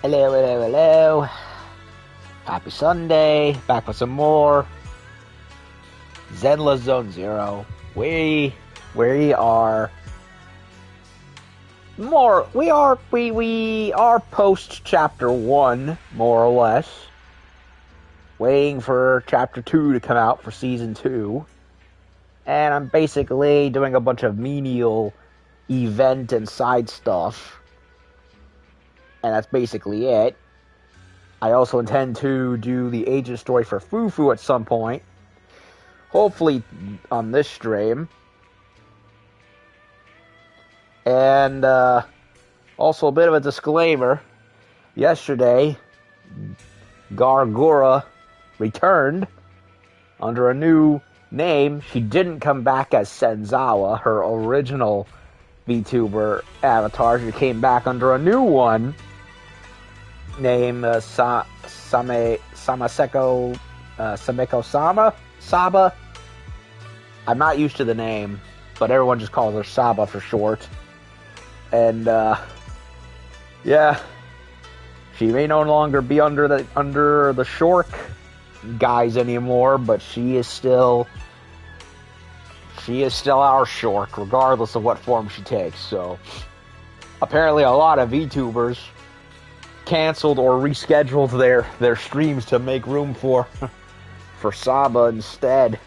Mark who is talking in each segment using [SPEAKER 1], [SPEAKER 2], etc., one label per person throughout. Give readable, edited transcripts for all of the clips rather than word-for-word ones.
[SPEAKER 1] Hello, hello, hello. Happy Sunday. Back with some more Zenless Zone Zero. We are we are post chapter 1, more or less. Waiting for chapter 2 to come out for season 2. And I'm basically doing a bunch of menial event and side stuff. And that's basically it. I also intend to do the agent story for Fufu at some point. Hopefully on this stream. And also a bit of a disclaimer. Yesterday, Gargura returned under a new name. She didn't come back as Senzawa, her original VTuber avatar. She came back under a new one named Sameko Saba. I'm not used to the name, but everyone just calls her Saba for short. And yeah, she may no longer be under the Shork guys anymore, but she is still our Shork, regardless of what form she takes. So apparently, a lot of VTubers canceled or rescheduled their streams to make room for Saba instead.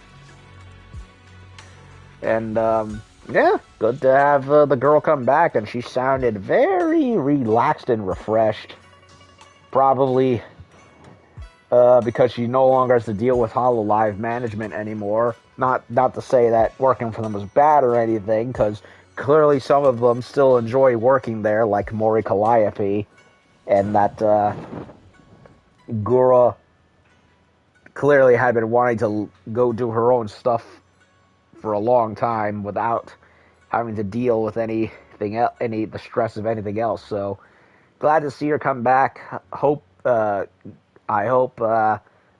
[SPEAKER 1] And yeah, good to have the girl come back, and she sounded very relaxed and refreshed. Probably because she no longer has to deal with HoloLive management anymore. Not to say that working for them was bad or anything, because clearly some of them still enjoy working there, like Mori Calliope, and that Gura clearly had been wanting to go do her own stuff for a long time without having to deal with the stress of anything else. So glad to see her come back. I hope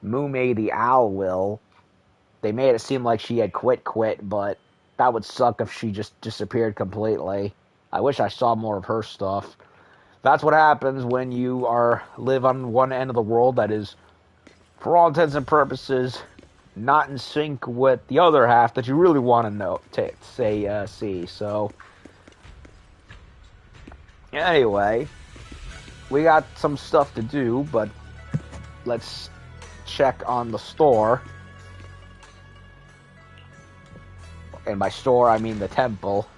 [SPEAKER 1] Mume the Owl will. They made it seem like she had quit, but that would suck if she just disappeared completely. I wish I saw more of her stuff. That's what happens when you live on one end of the world that is, for all intents and purposes, not in sync with the other half that you really want to see. So, anyway, we got some stuff to do, but let's check on the store. And by store, I mean the temple.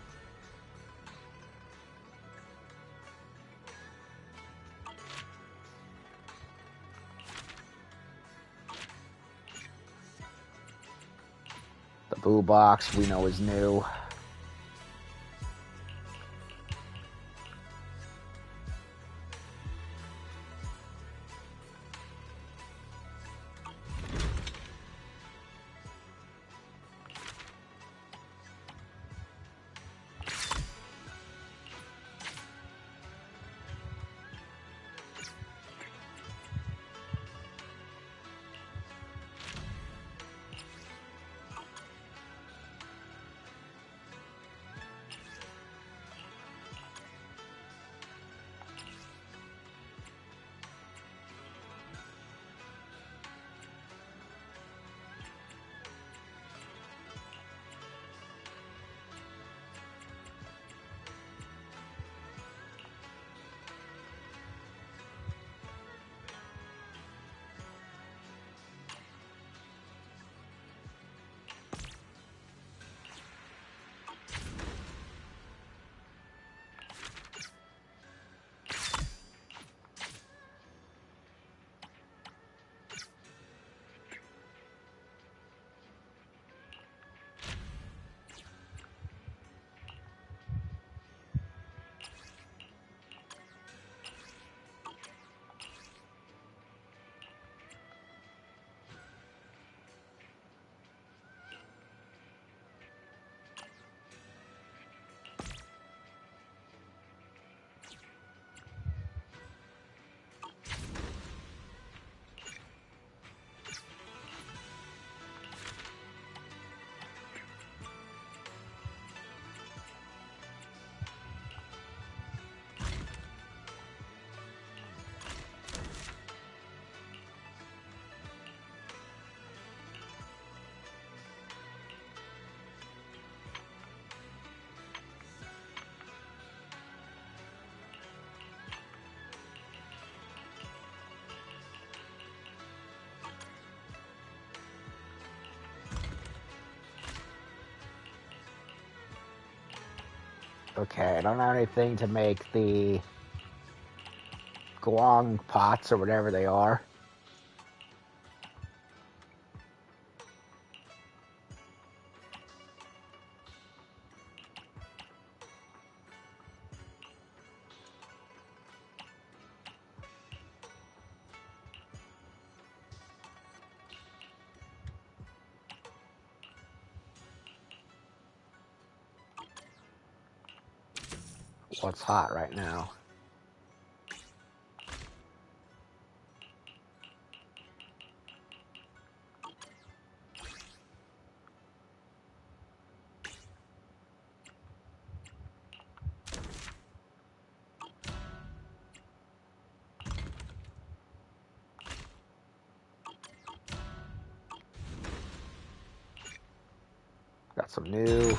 [SPEAKER 1] The Boo Box we know is new. Okay, I don't have anything to make the glong pots or whatever they are. What's hot right now? Got some new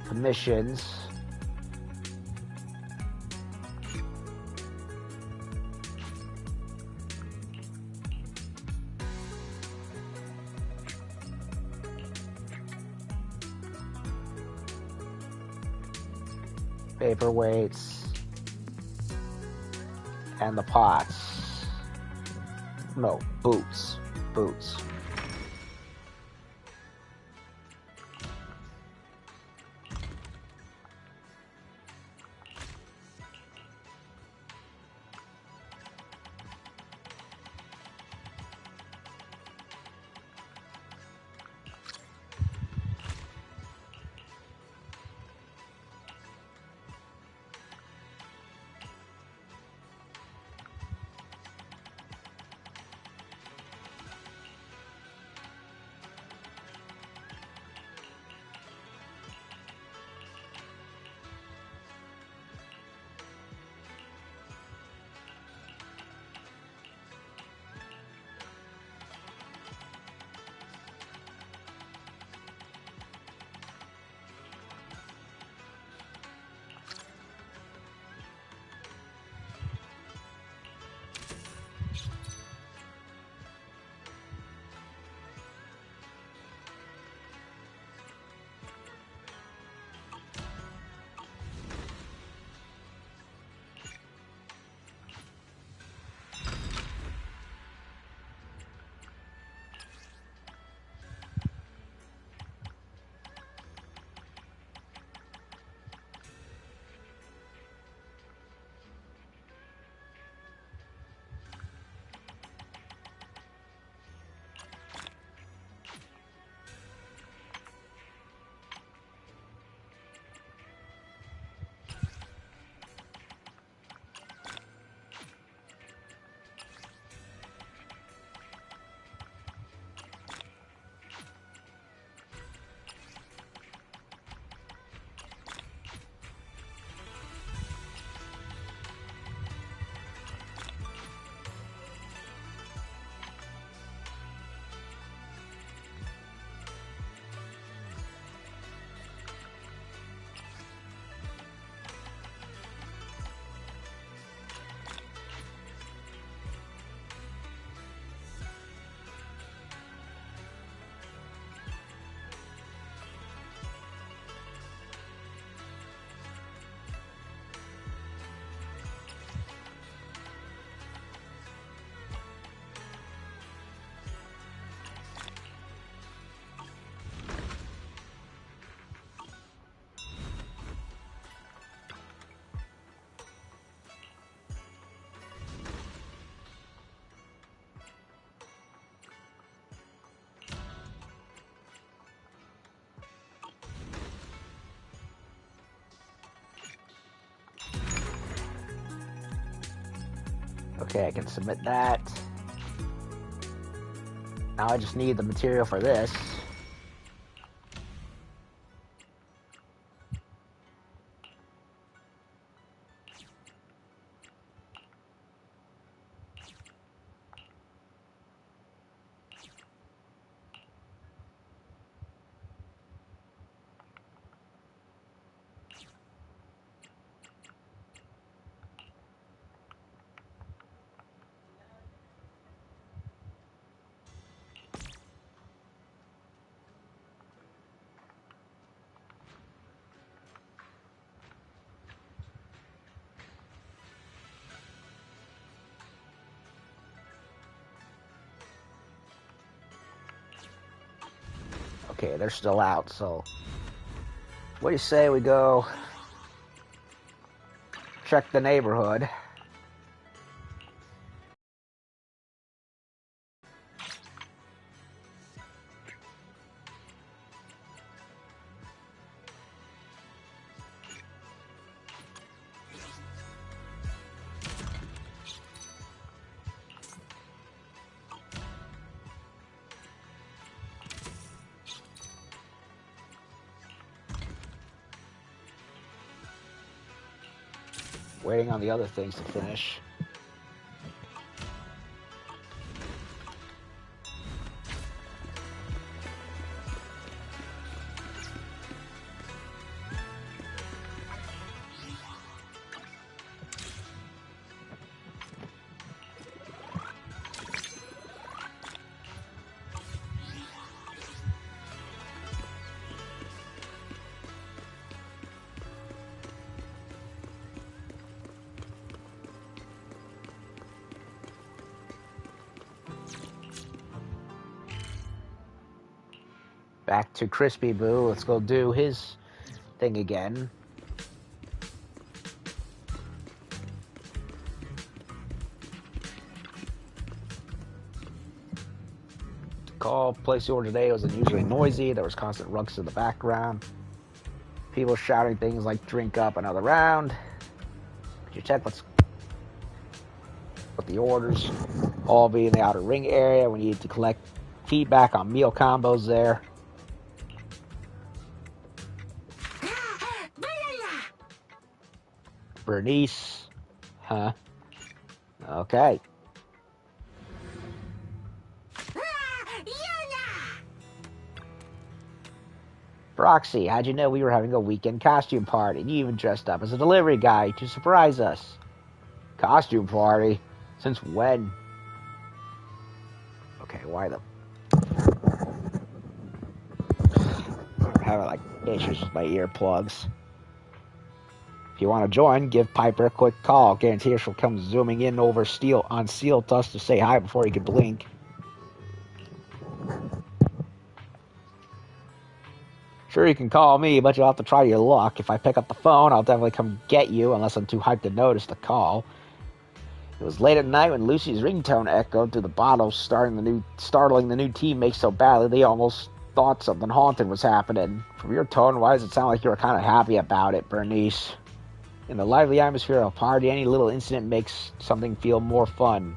[SPEAKER 1] commissions. Paperweights. And the pots. No, boots. Boots. Okay, I can submit that. Now I just need the material for this. Okay, they're still out, so what do you say we go check the neighborhood? Waiting on the other things to finish. Back to Crispy Boo. Let's go do his thing again. Call, place the order today. It was unusually noisy. There was constant ruckus in the background. People shouting things like drink up another round. Could you check what's the orders? All be in the outer ring area. We need to collect feedback on meal combos there. Bernice. Huh? Okay. Roxy, how'd you know we were having a weekend costume party? You even dressed up as a delivery guy to surprise us. Costume party? Since when? Okay, why the... I'm having like issues with my earplugs. If you want to join, give Piper a quick call. Guarantee she'll come zooming in over steel to us to say hi before you can blink. Sure, you can call me, but you'll have to try your luck. If I pick up the phone, I'll definitely come get you, unless I'm too hyped to notice the call. It was late at night when Lucy's ringtone echoed through the bottle, startling the new teammates so badly they almost thought something haunted was happening. From your tone, why does it sound like you were kind of happy about it, Bernice? In the lively atmosphere of a party, any little incident makes something feel more fun.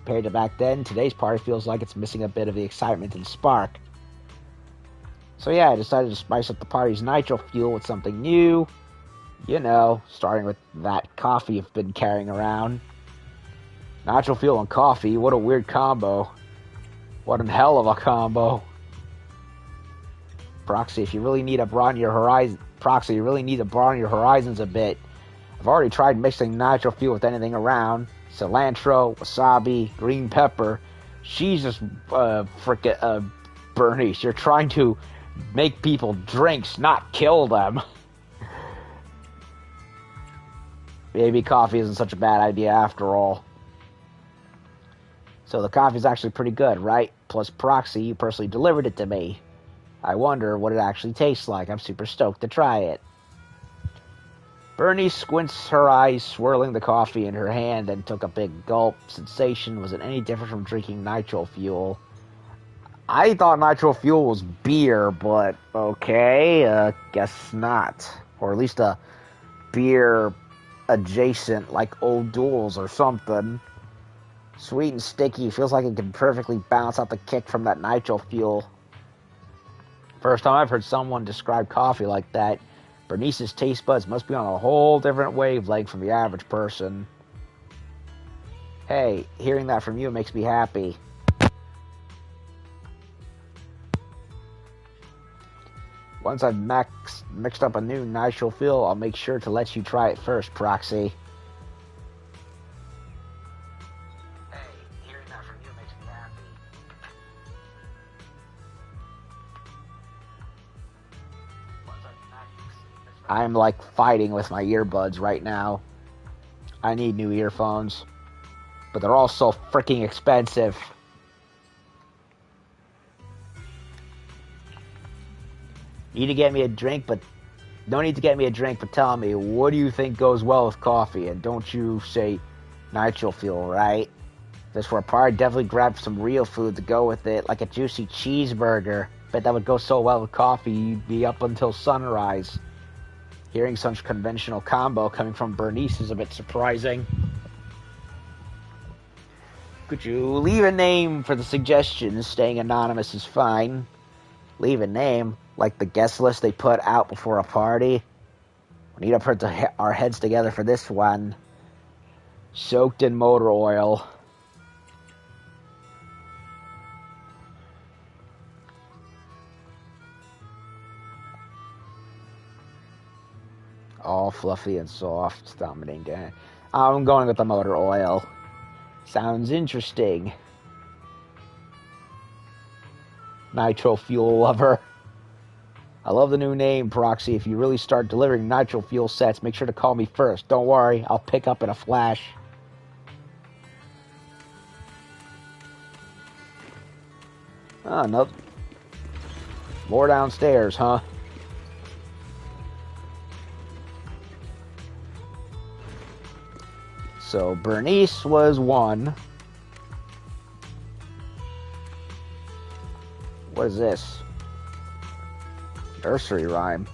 [SPEAKER 1] Compared to back then, today's party feels like it's missing a bit of the excitement and spark. So yeah, I decided to spice up the party's nitro fuel with something new. You know, starting with that coffee you've been carrying around. Nitro fuel and coffee, what a weird combo. What a hell of a combo. Proxy, if you really need to broaden your horizons a bit. I've already tried mixing nitro fuel with anything around. Cilantro, wasabi, green pepper. Jesus, Bernice, you're trying to make people drinks, not kill them. Maybe coffee isn't such a bad idea after all. So the coffee's actually pretty good, right? Plus, Proxy, you personally delivered it to me. I wonder what it actually tastes like. I'm super stoked to try it. Bernice squints her eyes, swirling the coffee in her hand, and took a big gulp. Sensation wasn't any different from drinking nitro fuel. I thought nitro fuel was beer, but okay, guess not. Or at least a beer adjacent, like Old Duels or something. Sweet and sticky, feels like it can perfectly balance out the kick from that nitro fuel. First time I've heard someone describe coffee like that. Bernice's taste buds must be on a whole different wavelength from the average person. Hey, hearing that from you makes me happy. Once I've mixed up a new nitro fuel, I'll make sure to let you try it first, Proxy. Hey, hearing that from you makes me happy. I'm like fighting with my earbuds right now. I need new earphones. but they're all so freaking expensive. Need to get me a drink, but no need to get me a drink, but tell me, what do you think goes well with coffee? And don't you say nitro fuel, right? This for a party, definitely grab some real food to go with it, like a juicy cheeseburger. Bet that would go so well with coffee, you'd be up until sunrise. Hearing such conventional combo coming from Bernice is a bit surprising. Could you leave a name for the suggestions? Staying anonymous is fine. Leave a name, like the guest list they put out before a party. We need to put our heads together for this one. Soaked in motor oil. All fluffy and soft. Dominating. I'm going with the motor oil. Sounds interesting. Nitro fuel lover. I love the new name, Proxy. If you really start delivering nitro fuel sets, make sure to call me first. Don't worry, I'll pick up in a flash. Oh, nope. More downstairs, huh? So, Bernice was 1. What is this? Nursery rhyme.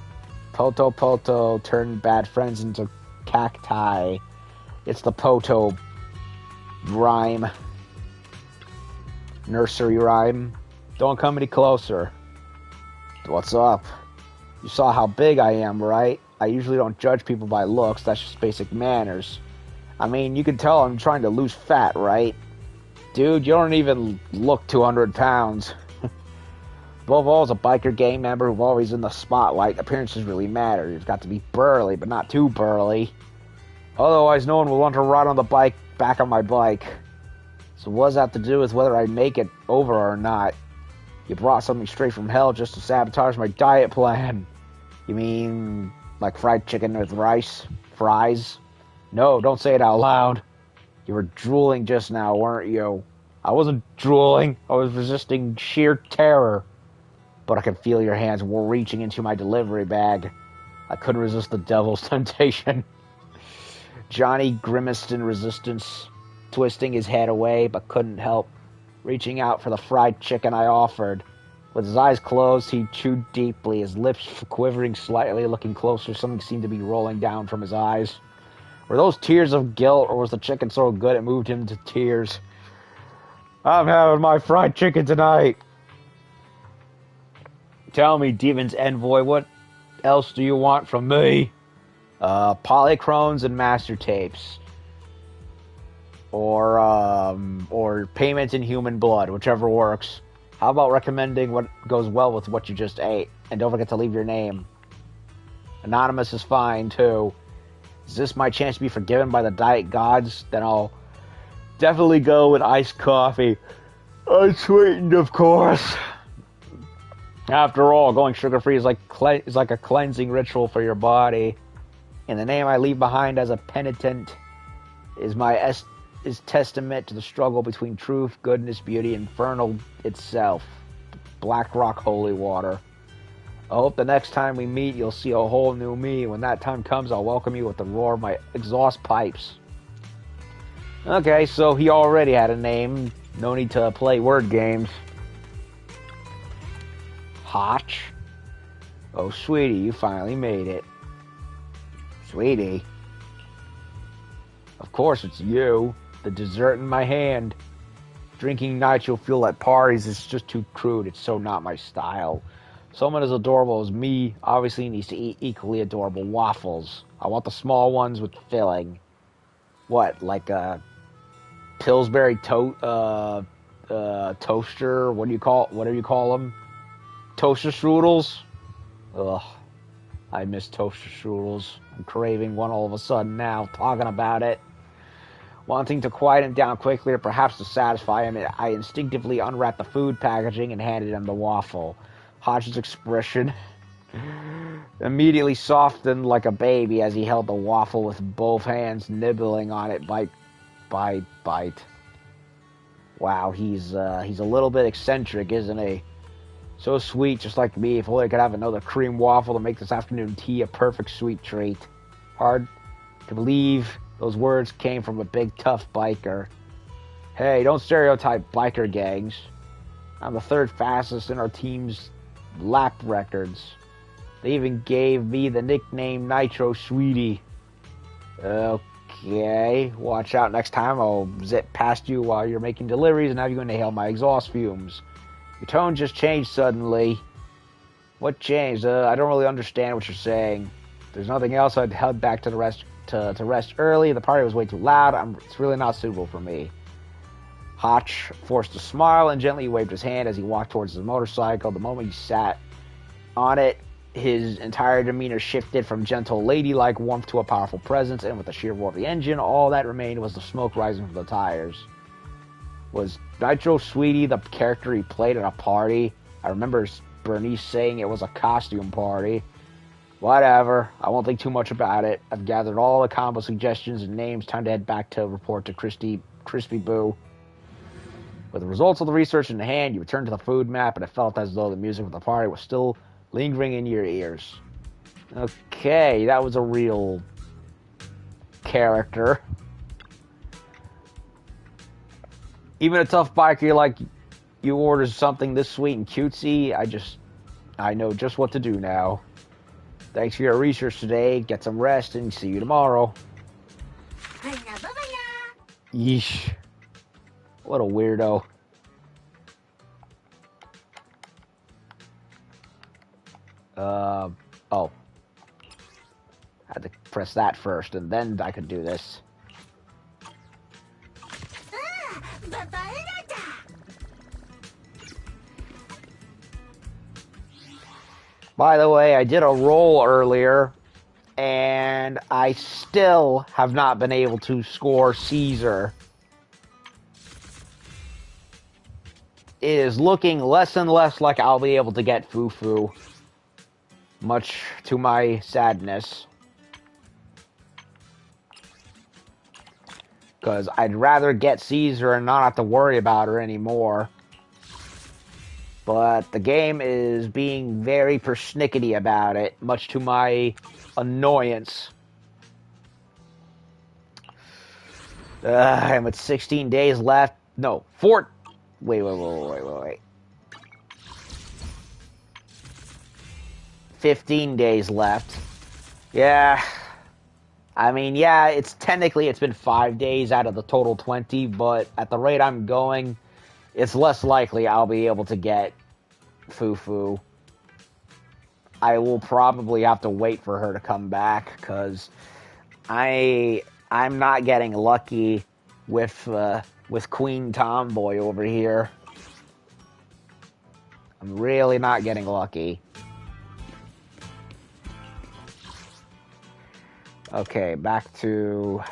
[SPEAKER 1] Poto Poto turned bad friends into cacti. It's the Poto rhyme. Nursery rhyme. Don't come any closer. What's up? You saw how big I am, right? I usually don't judge people by looks. That's just basic manners. I mean, you can tell I'm trying to lose fat, right? Dude, you don't even look 200 pounds. Above all, as a biker gang member who's always in the spotlight, appearances really matter. You've got to be burly, but not too burly. Otherwise, no one will want to ride on the bike back on my bike. So what does that have to do with whether I make it over or not? You brought something straight from hell just to sabotage my diet plan. You mean, like fried chicken with rice? Fries? No, don't say it out loud. You were drooling just now, weren't you? I wasn't drooling. I was resisting sheer terror. But I could feel your hands were reaching into my delivery bag. I couldn't resist the devil's temptation. Johnny grimaced in resistance, twisting his head away, but couldn't help reaching out for the fried chicken I offered. With his eyes closed, he chewed deeply, his lips quivering slightly. Looking closer, something seemed to be rolling down from his eyes. Were those tears of guilt, or was the chicken so good it moved him to tears? I'm having my fried chicken tonight. Tell me, Demon's Envoy, what else do you want from me? Polychrones and master tapes. Or payments in human blood, whichever works. How about recommending what goes well with what you just ate? And don't forget to leave your name. Anonymous is fine, too. Is this my chance to be forgiven by the diet gods? Then I'll definitely go with iced coffee. Unsweetened, of course. After all, going sugar-free is like a cleansing ritual for your body. And the name I leave behind as a penitent is testament to the struggle between truth, goodness, beauty, and infernal itself. Black Rock Holy Water. I hope the next time we meet, you'll see a whole new me. When that time comes, I'll welcome you with the roar of my exhaust pipes. Okay, so he already had a name. No need to play word games. Hotch. Oh, sweetie, you finally made it. Sweetie? Of course it's you. The dessert in my hand. Drinking nitro fuel at parties is just too crude. It's so not my style. Someone as adorable as me obviously needs to eat equally adorable waffles. I want the small ones with filling. What, like a Pillsbury toaster? Whatever you call them? Toaster strudels? Ugh. I miss toaster strudels. I'm craving one all of a sudden now, talking about it. Wanting to quiet him down quickly, or perhaps to satisfy him, I instinctively unwrapped the food packaging and handed him the waffle. Hodge's expression immediately softened like a baby as he held the waffle with both hands, nibbling on it bite by bite. Wow, he's a little bit eccentric, isn't he? So sweet, just like me. If only I could have another cream waffle to make this afternoon tea a perfect sweet treat. Hard to believe those words came from a big tough biker. Hey, don't stereotype biker gangs. I'm the third fastest in our team's lap records. They even gave me the nickname Nitro Sweetie. Okay, watch out next time. I'll zip past you while you're making deliveries and have you inhale my exhaust fumes. Your tone just changed suddenly. What changed? I don't really understand what you're saying. If there's nothing else, I'd head back to the rest to rest early. The party was way too loud. It's really not suitable for me. Hotch forced a smile and gently waved his hand as he walked towards his motorcycle. The moment he sat on it, his entire demeanor shifted from gentle ladylike warmth to a powerful presence, and with the sheer roar of the engine, all that remained was the smoke rising from the tires. Was Nitro Sweetie the character he played at a party? I remember Bernice saying it was a costume party. Whatever, I won't think too much about it. I've gathered all the combo suggestions and names. Time to head back to report to Crispy Boo. With the results of the research in hand, you returned to the food map, and it felt as though the music of the party was still lingering in your ears. Okay, that was a real character. Even a tough biker like you orders something this sweet and cutesy, I know just what to do now. Thanks for your research today. Get some rest and see you tomorrow. Yeesh. What a weirdo. Oh. I had to press that first, and then I could do this. By the way, I did a roll earlier, and I still have not been able to score Caesar. It is looking less and less like I'll be able to get Fufu, much to my sadness. Because I'd rather get Caesar and not have to worry about her anymore. But the game is being very persnickety about it, much to my annoyance. I'm at 16 days left. No, wait. 15 days left. Yeah. I mean, yeah, it's been 5 days out of the total 20, but at the rate I'm going, it's less likely I'll be able to get Fufu. I will probably have to wait for her to come back, because I'm not getting lucky with Queen Tomboy over here. I'm really not getting lucky. Okay, back to...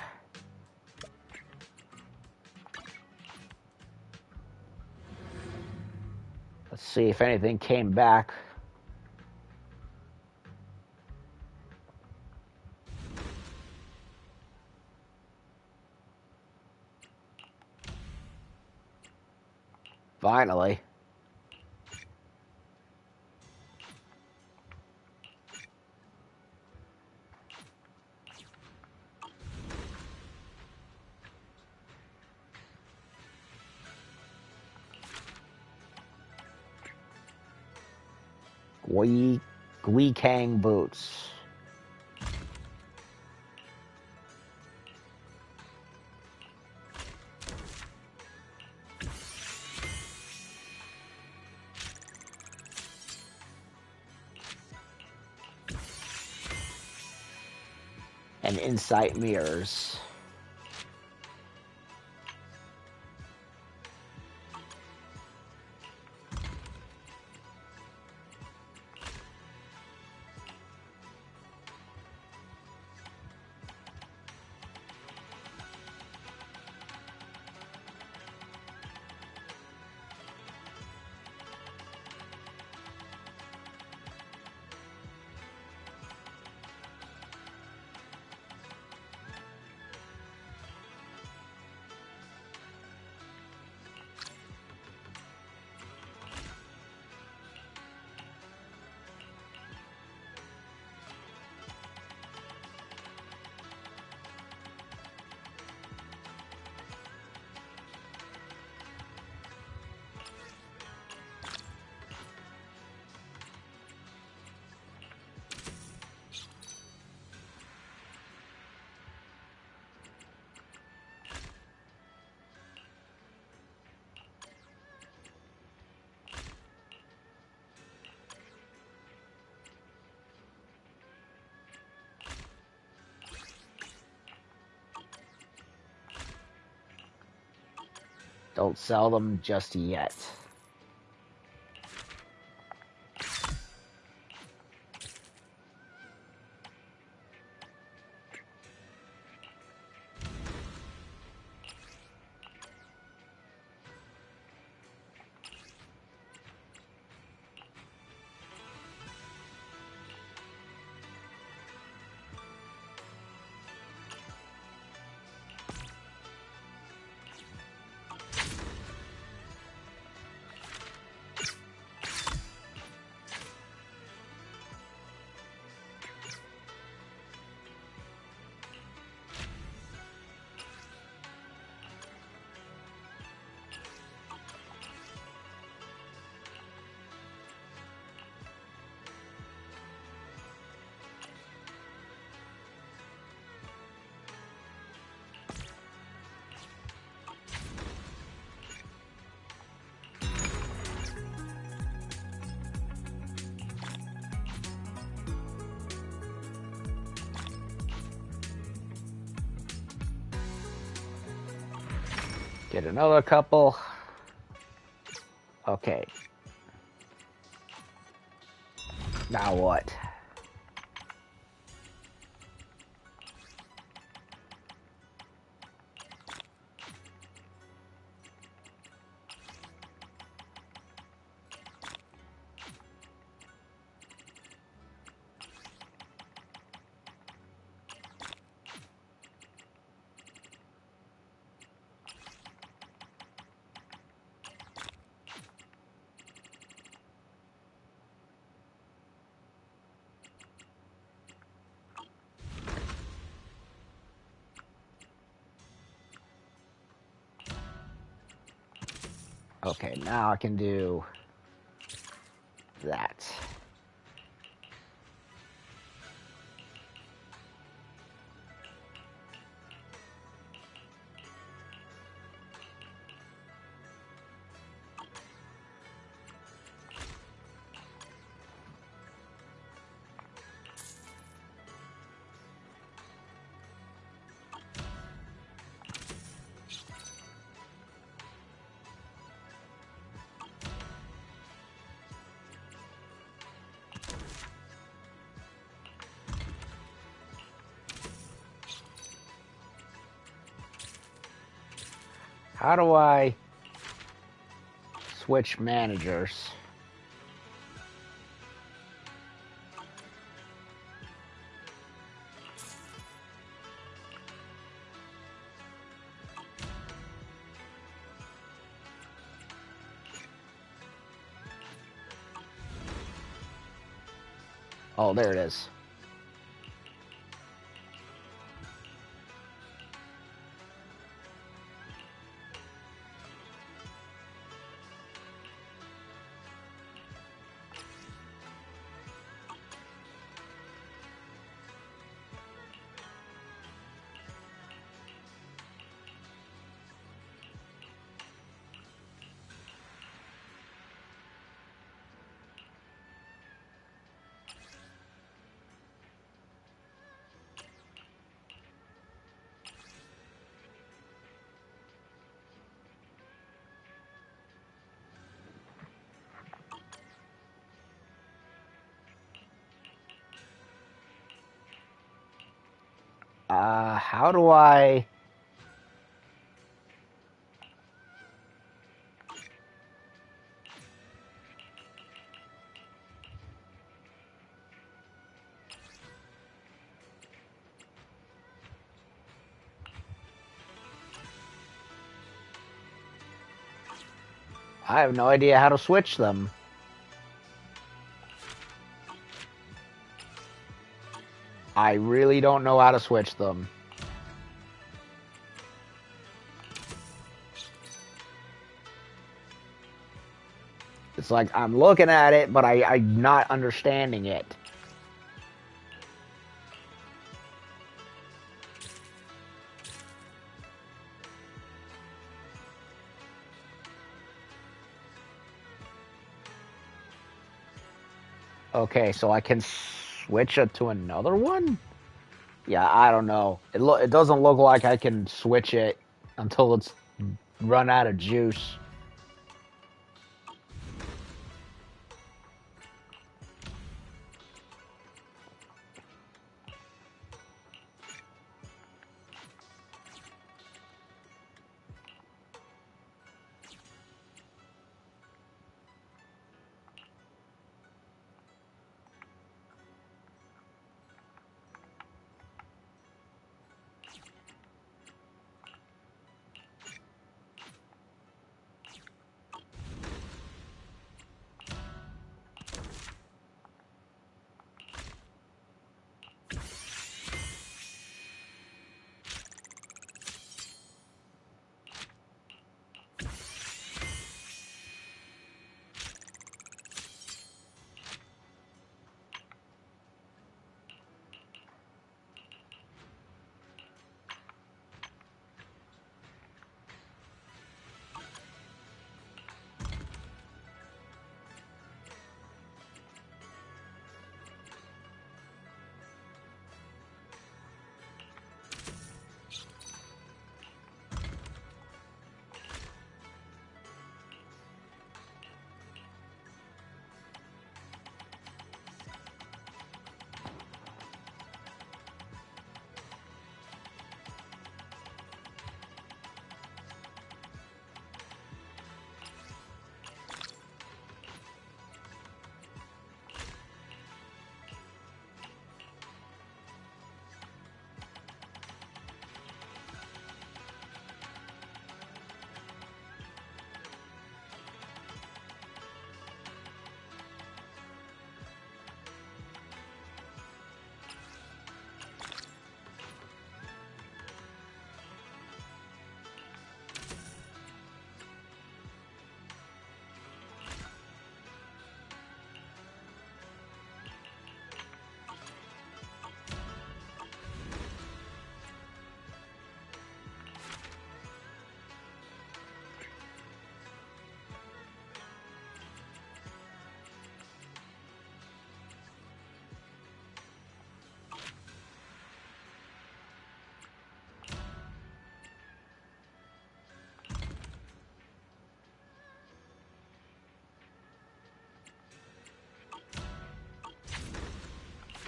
[SPEAKER 1] Let's see if anything came back. Finally. Gui Kang boots. And insight mirrors. Don't sell them just yet. Get another couple. Okay. Now what? Okay, now I can do that. How do I switch managers? Oh, there it is. How do I... I have no idea how to switch them. I really don't know how to switch them. It's like I'm looking at it, but I'm not understanding it. Okay, so I can switch it to another one? Yeah, I don't know. It doesn't look like I can switch it until it's run out of juice.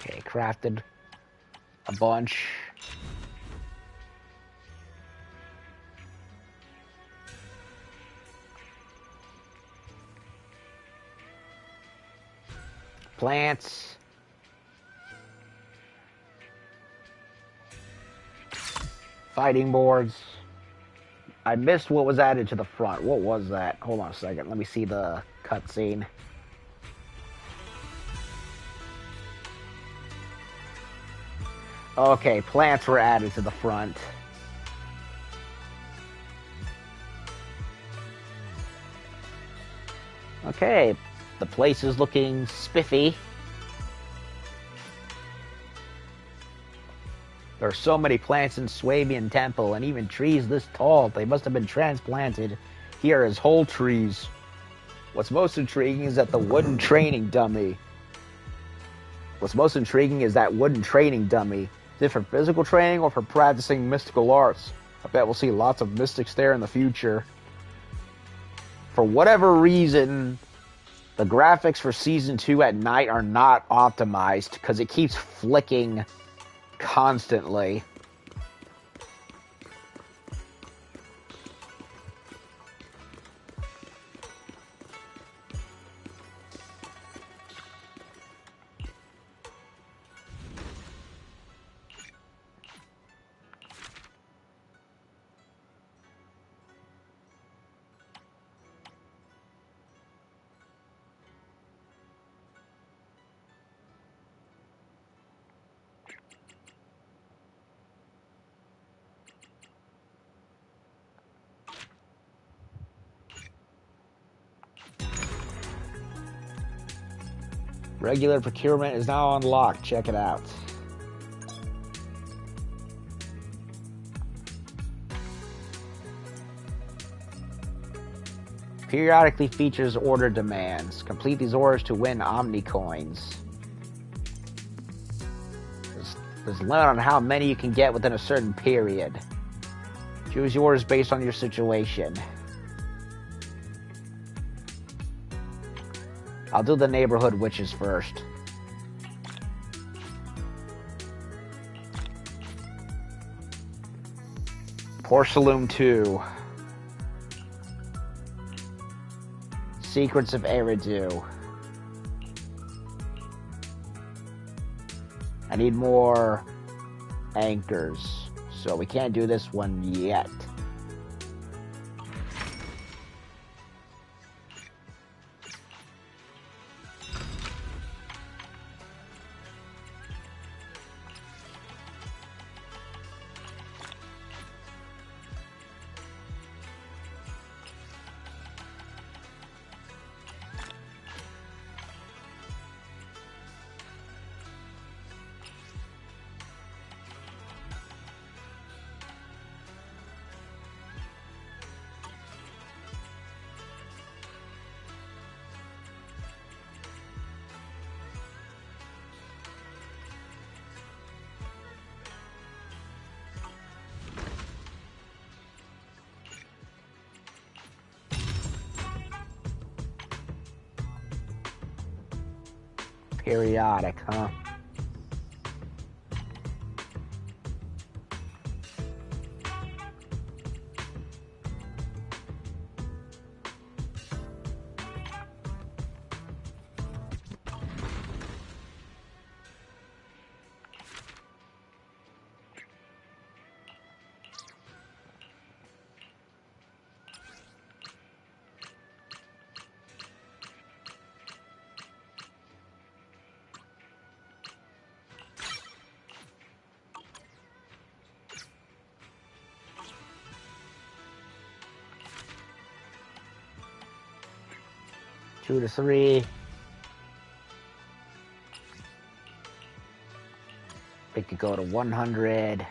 [SPEAKER 1] Okay, crafted a bunch. Plants. Fighting boards. I missed what was added to the front. What was that? Hold on a second. Let me see the cutscene. Okay, plants were added to the front. Okay, the place is looking spiffy. There are so many plants in Swabian Temple, and even trees this tall. They must have been transplanted here as whole trees. What's most intriguing is that the wooden training dummy. Is it for physical training or for practicing mystical arts? I bet we'll see lots of mystics there in the future. For whatever reason, the graphics for Season 2 at night are not optimized because it keeps flicking constantly. Regular procurement is now unlocked. Check it out. Periodically features order demands. Complete these orders to win Omni coins. There's a limit on how many you can get within a certain period. Choose yours based on your situation. I'll do the neighborhood witches first. Boocelume 2. Secrets of Eridu. I need more anchors, so we can't do this one yet. Periodic, huh? Two to three. We could go to 100.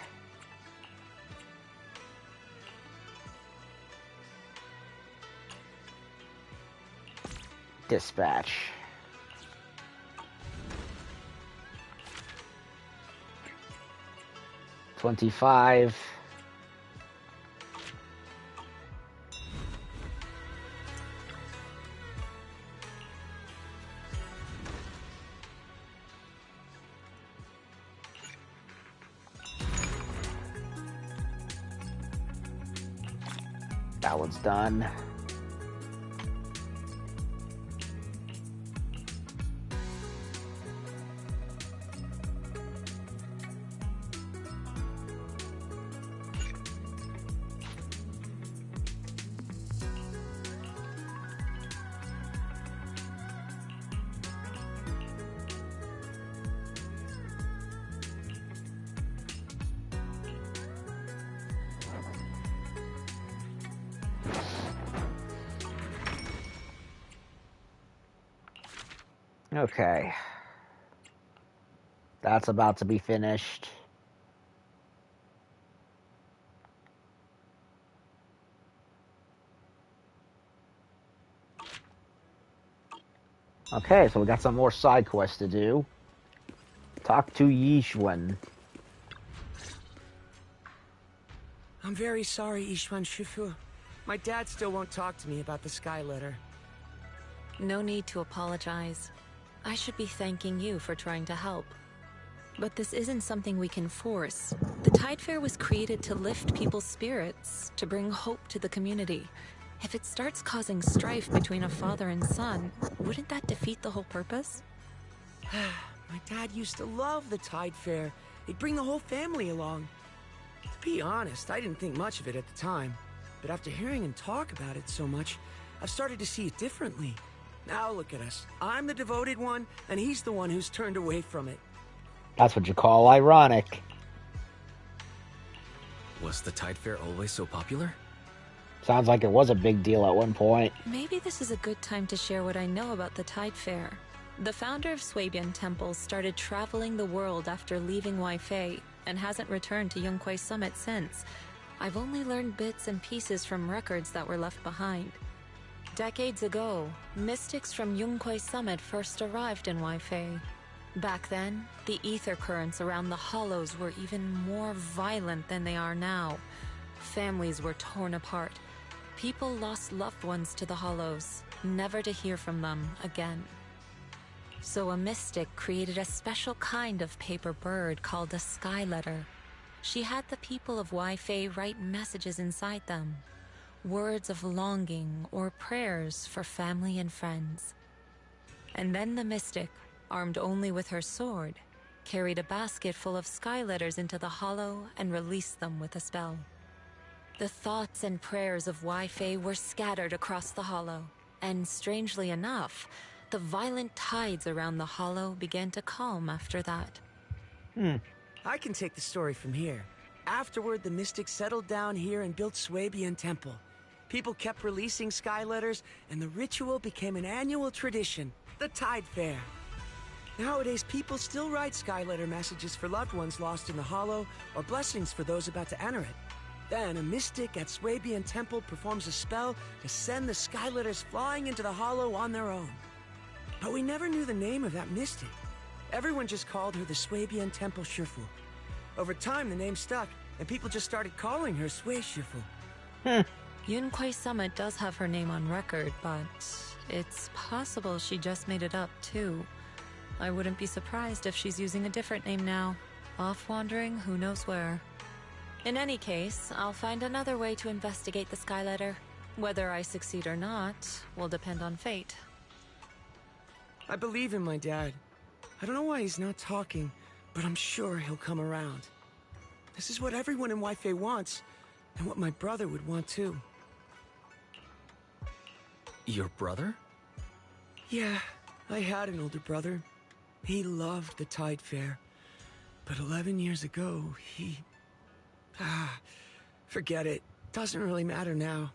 [SPEAKER 1] Dispatch. $25. That one's done. Okay. That's about to be finished. Okay, so we got some more side quests to do. Talk to Yishun.
[SPEAKER 2] I'm very sorry, Yishun Shifu. My dad still won't talk to me about the Sky Letter.
[SPEAKER 3] No need to apologize. I should be thanking you for trying to help. But this isn't something we can force. The Tide Fair was created to lift people's spirits, to bring hope to the community. If it starts causing strife between a father and son, wouldn't that defeat the whole purpose?
[SPEAKER 2] My dad used to love the Tide Fair. He'd bring the whole family along. To be honest, I didn't think much of it at the time. But after hearing him talk about it so much, I've started to see it differently. Now look at us. I'm the devoted one, and he's the one who's turned away from it.
[SPEAKER 1] That's what you call ironic.
[SPEAKER 4] Was the Tide Fair always so popular?
[SPEAKER 1] Sounds like it was a big deal at one point.
[SPEAKER 3] Maybe this is a good time to share what I know about the Tide Fair. The founder of Swabian Temple started traveling the world after leaving Waifei and hasn't returned to Yunquai Summit since. I've only learned bits and pieces from records that were left behind. Decades ago, mystics from Yunquai Summit first arrived in Waifei. Back then, the ether currents around the hollows were even more violent than they are now. Families were torn apart. People lost loved ones to the hollows, never to hear from them again. So a mystic created a special kind of paper bird called a sky letter. She had the people of Wi-Fei write messages inside them, words of longing or prayers for family and friends. And then the mystic, armed only with her sword, carried a basket full of sky letters into the hollow and released them with a spell. The thoughts and prayers of Wi-Fei were scattered across the hollow, and strangely enough, the violent tides around the hollow began to calm after that.
[SPEAKER 2] I can take the story from here. Afterward, the mystics settled down here and built Swabian Temple. People kept releasing sky letters, and the ritual became an annual tradition, the Tide Fair. Nowadays, people still write sky letter messages for loved ones lost in the hollow, or blessings for those about to enter it. Then, a mystic at Swabian Temple performs a spell to send the sky letters flying into the hollow on their own. But we never knew the name of that mystic. Everyone just called her the Swabian Temple Shifu. Over time, the name stuck, and people just started calling her Sway Shifu.
[SPEAKER 3] Yunquei Summit does have her name on record, but it's possible she just made it up, too. I wouldn't be surprised if she's using a different name now. Off wandering who knows where. In any case, I'll find another way to investigate the sky letter. Whether I succeed or not will depend on fate.
[SPEAKER 2] I believe in my dad. I don't know why he's not talking, but I'm sure he'll come around. This is what everyone in Wi-Fi wants, and what my brother would want too.
[SPEAKER 4] Your brother?
[SPEAKER 2] Yeah, I had an older brother. He loved the Tide Fair. But 11 years ago, forget it. Doesn't really matter now.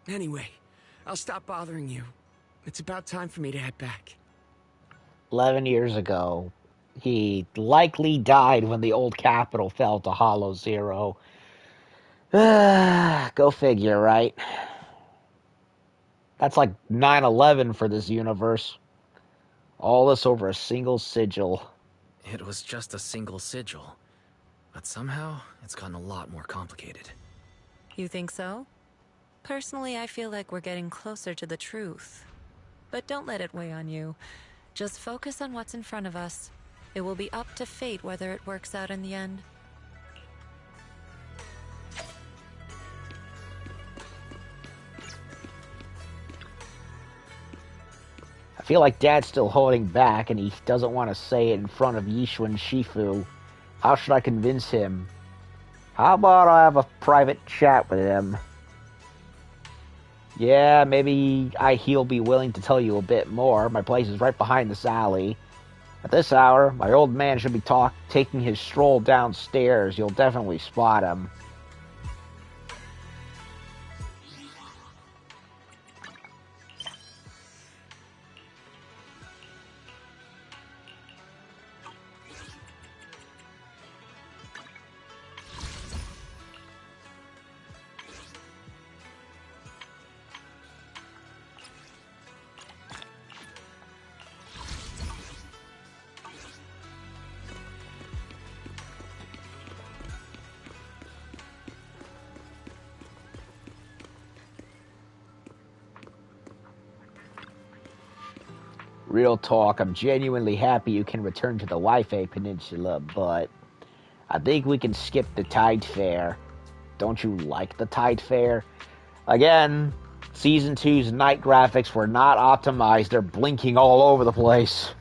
[SPEAKER 2] Anyway, I'll stop bothering you. It's about time for me to head back.
[SPEAKER 1] 11 years ago, he likely died when the old capital fell to Hollow Zero. Go figure, right? That's like 9/11 for this universe. All this over a single sigil.
[SPEAKER 4] It was just a single sigil. But somehow, it's gotten a lot more complicated.
[SPEAKER 3] You think so? Personally, I feel like we're getting closer to the truth. But don't let it weigh on you. Just focus on what's in front of us. It will be up to fate whether it works out in the end.
[SPEAKER 1] I feel like Dad's still holding back and he doesn't want to say it in front of Yishu and Shifu. How should I convince him? How about I have a private chat with him? Yeah, maybe he'll be willing to tell you a bit more. My place is right behind this alley. At this hour, my old man should be taking his stroll downstairs. You'll definitely spot him. Real talk, I'm genuinely happy you can return to the Wi-Fi Peninsula, but I think we can skip the Tide Fair. Don't you like the Tide Fair? Again, Season 2's night graphics were not optimized. They're blinking all over the place.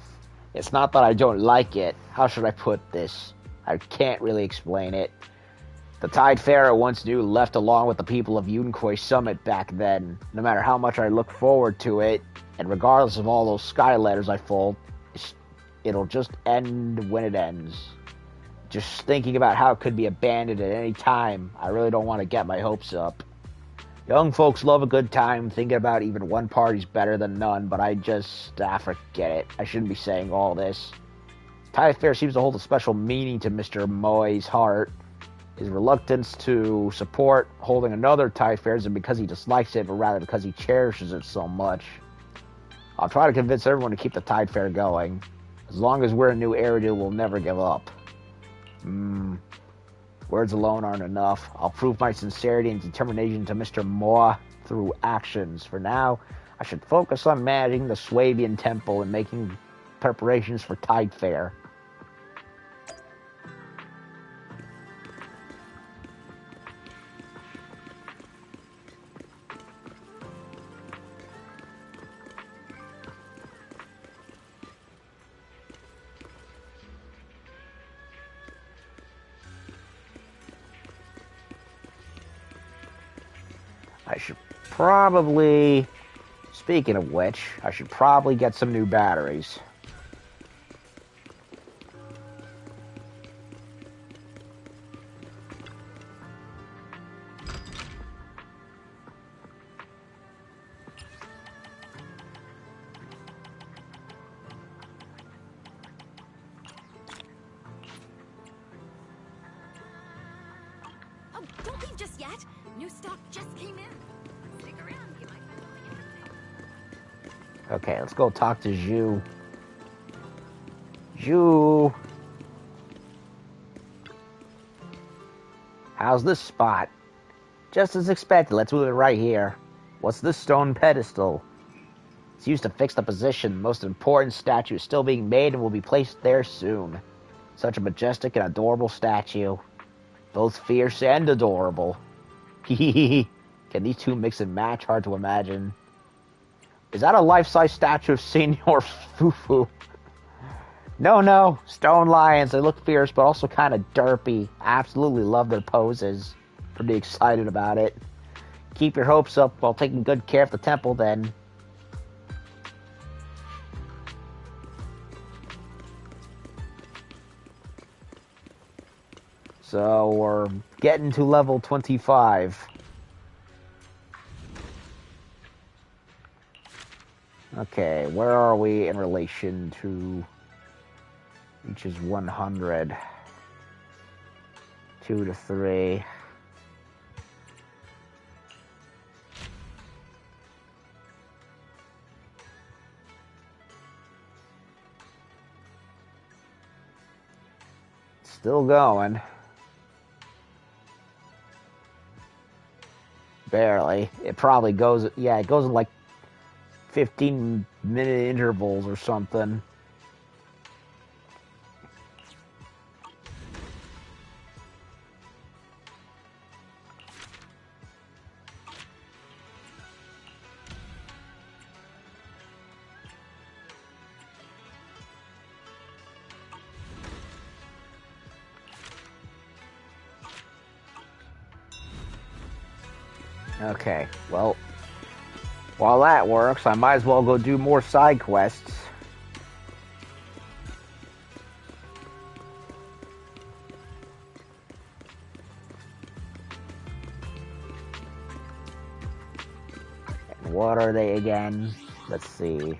[SPEAKER 1] It's not that I don't like it. How should I put this? I can't really explain it. The Tide Fair I once knew left along with the people of Yunquei Summit back then. No matter how much I look forward to it, and regardless of all those sky letters I fold, it'll just end when it ends. Just thinking about how it could be abandoned at any time, I really don't want to get my hopes up. Young folks love a good time, thinking about even one party's better than none, but I just, forget it. I shouldn't be saying all this. Tide Fair seems to hold a special meaning to Mr. Moi's heart. His reluctance to support holding another Tide Fair isn't because he dislikes it, but rather because he cherishes it so much. I'll try to convince everyone to keep the Tide Fair going. As long as we're in New Eridu, we'll never give up. Words alone aren't enough. I'll prove my sincerity and determination to Mr. Moa through actions. For now, I should focus on managing the Swabian Temple and making preparations for Tide Fair. I should probably, speaking of which, I should probably get some new batteries.
[SPEAKER 5] Oh, don't leave just yet. New stock just came in. Stick around, you might find something interesting.
[SPEAKER 1] Okay, let's go talk to Zhu. Zhu! How's this spot? Just as expected, let's move it right here. What's this stone pedestal? It's used to fix the position. The most important statue is still being made and will be placed there soon. Such a majestic and adorable statue. Both fierce and adorable. Can these two mix and match? Hard to imagine. Is that a life-size statue of Senior Fufu? No. Stone lions. They look fierce, but also kind of derpy. I absolutely love their poses. Pretty excited about it. Keep your hopes up while taking good care of the temple, then. So, we're getting to level 25. Okay, where are we in relation to... Each is 100. 2 to 3. Still going. Barely. It probably goes... Yeah, it goes in like 15-minute intervals or something. Okay, well, while that works, I might as well go do more side quests. And what are they again? Let's see.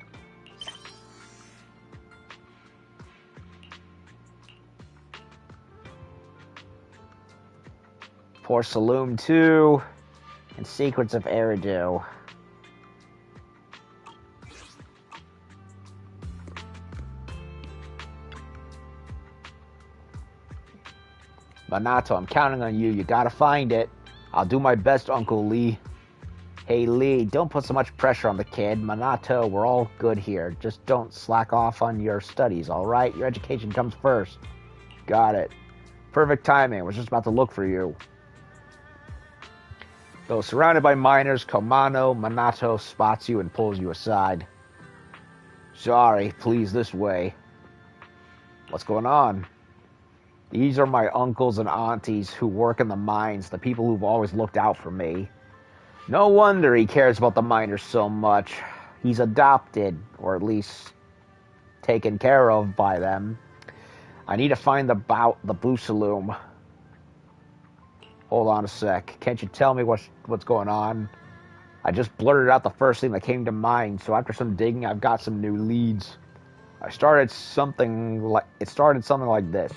[SPEAKER 1] Boocelume 2. And Secrets of Eridu. Minato, I'm counting on you. You gotta find it. I'll do my best, Uncle Lee. Hey, Lee, don't put so much pressure on the kid. Minato, we're all good here. Just don't slack off on your studies, alright? Your education comes first. Got it. Perfect timing. We're just about to look for you. Though surrounded by miners, Komano, Minato spots you and pulls you aside. Sorry, please, this way. What's going on? These are my uncles and aunties who work in the mines, the people who've always looked out for me. No wonder he cares about the miners so much. He's adopted, or at least taken care of by them. I need to find the Boocelume. Hold on a sec. Can't you tell me what's going on? I just blurted out the first thing that came to mind, so after some digging, I've got some new leads. It started something like this.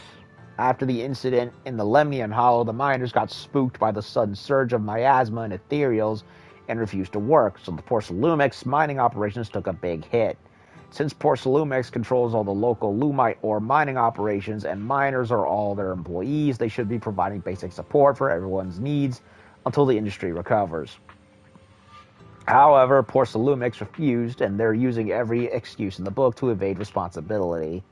[SPEAKER 1] After the incident in the Lemnian Hollow, the miners got spooked by the sudden surge of miasma and ethereals and refused to work, so the Boocelume's mining operations took a big hit. Since Boocelume controls all the local Lumite ore mining operations and miners are all their employees, they should be providing basic support for everyone's needs until the industry recovers. However, Boocelume refused, and they're using every excuse in the book to evade responsibility.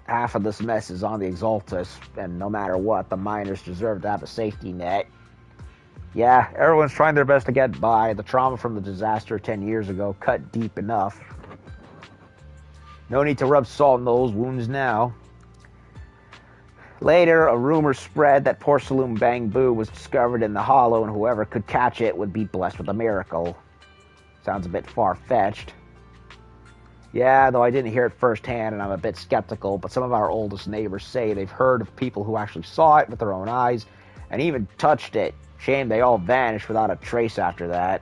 [SPEAKER 1] Half of this mess is on the Exaltus, and no matter what, the miners deserve to have a safety net. Yeah, everyone's trying their best to get by. The trauma from the disaster 10 years ago cut deep enough. No need to rub salt in those wounds now. Later, a rumor spread that Boocelume Bangbu was discovered in the hollow, and whoever could catch it would be blessed with a miracle. Sounds a bit far-fetched. Yeah, though I didn't hear it firsthand, and I'm a bit skeptical, but some of our oldest neighbors say they've heard of people who actually saw it with their own eyes, and even touched it. Shame they all vanished without a trace after that.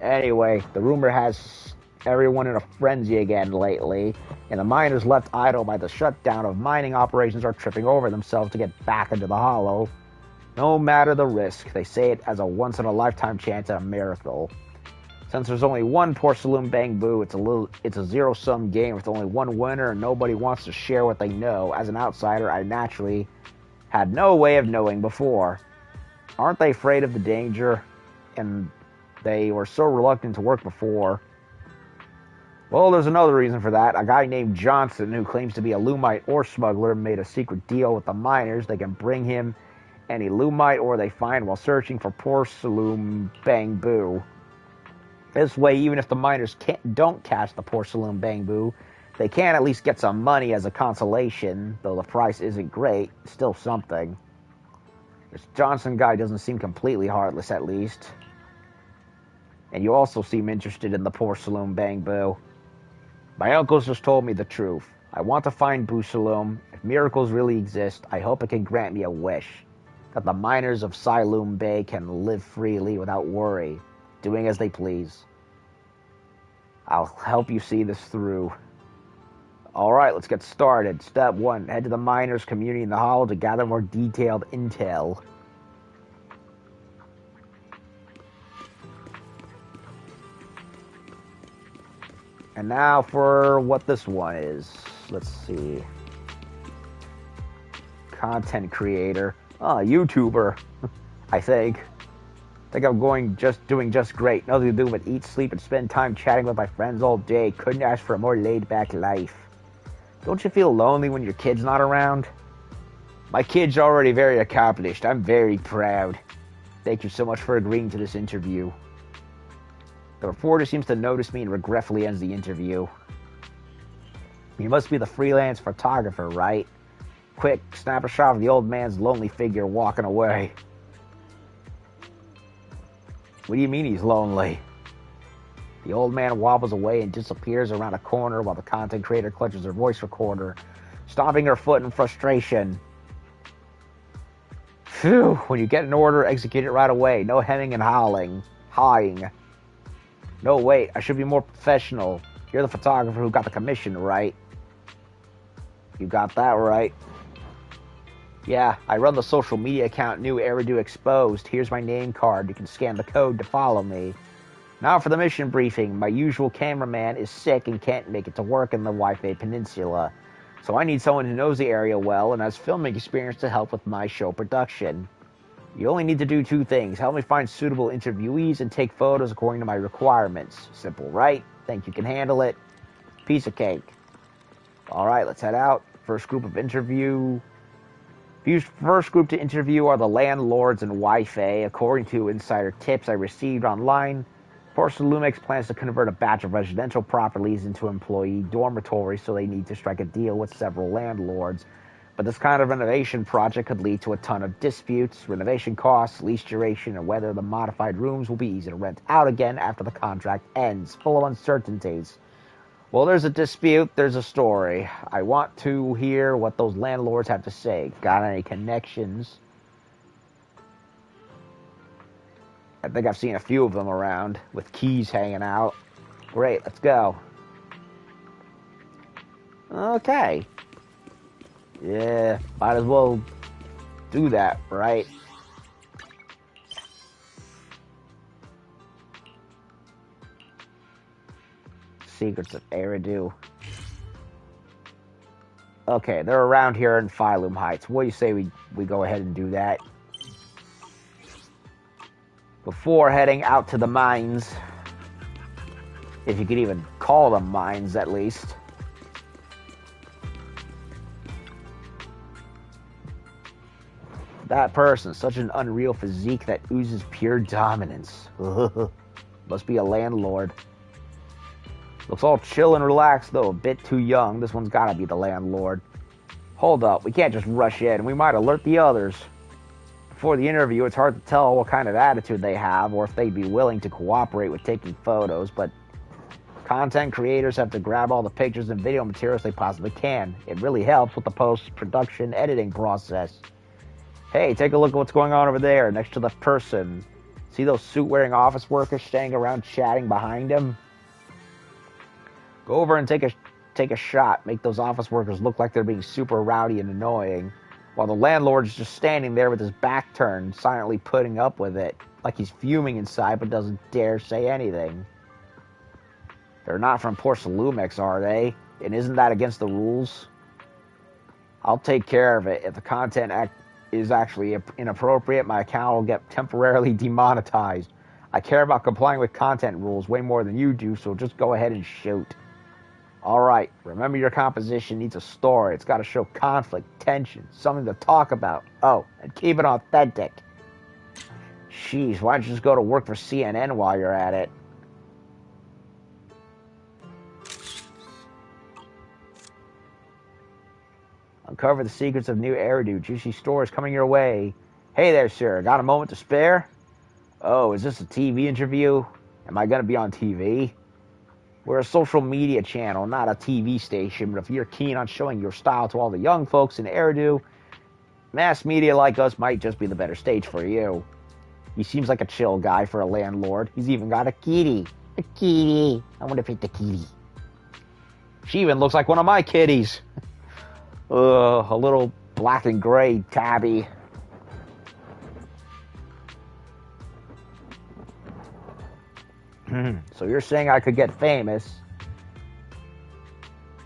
[SPEAKER 1] Anyway, the rumor has everyone in a frenzy again lately, and the miners left idle by the shutdown of mining operations are tripping over themselves to get back into the hollow. No matter the risk, they say it as a once-in-a-lifetime chance at a miracle. Since there's only one Boocelume Bangbu, it's a zero-sum game with only one winner, and nobody wants to share what they know. As an outsider, I naturally had no way of knowing before. Aren't they afraid of the danger? And they were so reluctant to work before. Well, there's another reason for that. A guy named Johnson, who claims to be a Lumite ore smuggler, made a secret deal with the miners. They can bring him any Lumite ore they find while searching for Boocelume Bangbu. This way, even if the miners don't catch the Boocelume Bangbu, they can at least get some money as a consolation. Though the price isn't great, still something. This Johnson guy doesn't seem completely heartless, at least. And you also seem interested in the Boocelume Bangbu. My uncles just told me the truth. I want to find Boocelume. If miracles really exist, I hope it can grant me a wish. That the miners of Siloam Bay can live freely without worry, doing as they please. I'll help you see this through. Alright, let's get started. Step 1. Head to the miners' community in the hollow to gather more detailed intel. And now for what this one is. Let's see. Content creator. YouTuber. I think I'm doing just great. Nothing to do but eat, sleep, and spend time chatting with my friends all day. Couldn't ask for a more laid-back life. Don't you feel lonely when your kid's not around? My kid's already very accomplished. I'm very proud. Thank you so much for agreeing to this interview. The reporter seems to notice me and regretfully ends the interview. You must be the freelance photographer, right? Quick, snap a shot of the old man's lonely figure walking away. What do you mean he's lonely? The old man wobbles away and disappears around a corner while the content creator clutches her voice recorder, stomping her foot in frustration. Phew, when you get an order, execute it right away. No hemming and hawing. No, wait, I should be more professional. You're the photographer who got the commission, right? You got that right. Yeah, I run the social media account New Eridu Exposed. Here's my name card. You can scan the code to follow me. Now for the mission briefing. My usual cameraman is sick and can't make it to work in the Wi-Fi Peninsula. So I need someone who knows the area well and has filming experience to help with my show production. You only need to do 2 things. Help me find suitable interviewees and take photos according to my requirements. Simple, right? Think you can handle it? Piece of cake. Alright, let's head out. First group to interview are the landlords and Wi-Fi. According to insider tips I received online, Boocelume plans to convert a batch of residential properties into employee dormitories, so they need to strike a deal with several landlords. But this kind of renovation project could lead to a ton of disputes, renovation costs, lease duration, and whether the modified rooms will be easy to rent out again after the contract ends, full of uncertainties. Well, there's a dispute, there's a story. I want to hear what those landlords have to say. Got any connections? I think I've seen a few of them around, with keys hanging out. Great, let's go. Okay. Yeah, might as well do that, right? Secrets of Eridu. Okay, they're around here in Phylum Heights. What do you say we go ahead and do that? before heading out to the mines. If you could even call them mines, at least. That person, such an unreal physique that oozes pure dominance. Must be a landlord. Looks all chill and relaxed, though a bit too young. This one's gotta be the landlord. Hold up, we can't just rush in. We might alert the others. Before the interview, it's hard to tell what kind of attitude they have or if they'd be willing to cooperate with taking photos, but content creators have to grab all the pictures and video materials they possibly can. It really helps with the post-production editing process. Hey, take a look at what's going on over there next to the person. See those suit-wearing office workers standing around chatting behind him? Go over and take a shot. Make those office workers look like they're being super rowdy and annoying, while the landlord's just standing there with his back turned, silently putting up with it, like he's fuming inside but doesn't dare say anything. They're not from Boocelume, are they? And isn't that against the rules? I'll take care of it. If the content is actually inappropriate, my account will get temporarily demonetized. I care about complying with content rules way more than you do, so just go ahead and shoot. Alright, remember your composition needs a story. It's got to show conflict, tension, something to talk about. Oh, and keep it authentic. Jeez, why don't you just go to work for CNN while you're at it? Uncover the secrets of new Eridu. Juicy stories coming your way. Hey there, sir. Got a moment to spare? Oh, is this a TV interview? Am I going to be on TV? We're a social media channel, not a TV station, but if you're keen on showing your style to all the young folks in Eridu, mass media like us might just be the better stage for you. He seems like a chill guy for a landlord. He's even got a kitty. A kitty. I want to pick the kitty. She even looks like one of my kitties. A little black and gray tabby. So you're saying I could get famous?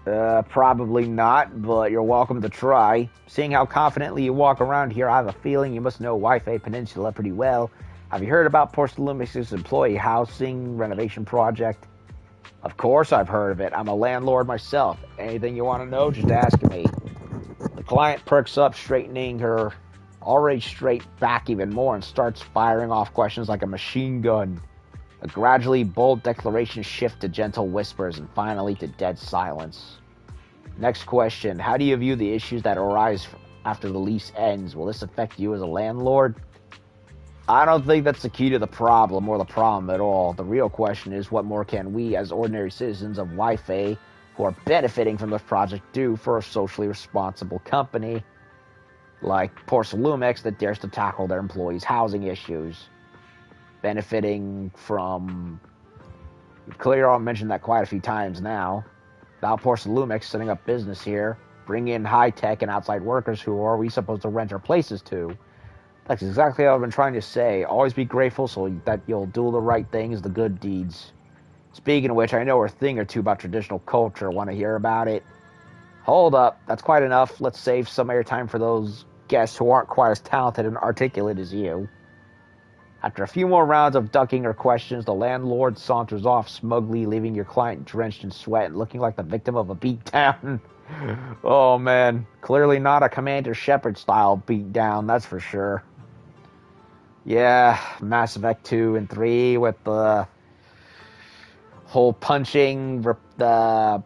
[SPEAKER 1] Probably not, but you're welcome to try. Seeing how confidently you walk around here, I have a feeling you must know Wi-Fi Peninsula pretty well. Have you heard about Boocelumex's employee housing renovation project? Of course I've heard of it. I'm a landlord myself. Anything you want to know, just ask me. The client perks up, straightening her already straight back even more, and starts firing off questions like a machine gun. A gradually bold declaration shift to gentle whispers, and finally to dead silence. Next question. How do you view the issues that arise after the lease ends? Will this affect you as a landlord? I don't think that's the key to the problem, or the problem at all. The real question is, what more can we, as ordinary citizens of Wi-Fi, who are benefiting from this project, do for a socially responsible company like Boocelume that dares to tackle their employees' housing issues? Benefiting from... Clearly, I'll mention that quite a few times now. About Boocelume setting up business here, bring in high-tech and outside workers who are we supposed to rent our places to. That's exactly what I've been trying to say. Always be grateful so that you'll do the right things, the good deeds. Speaking of which, I know a thing or two about traditional culture. Want to hear about it? Hold up. That's quite enough. Let's save some airtime for those guests who aren't quite as talented and articulate as you. After a few more rounds of ducking her questions, the landlord saunters off smugly, leaving your client drenched in sweat and looking like the victim of a beatdown. Oh man, clearly not a Commander Shepard style beatdown, that's for sure. Yeah, Mass Effect 2 and 3 with the whole punching, the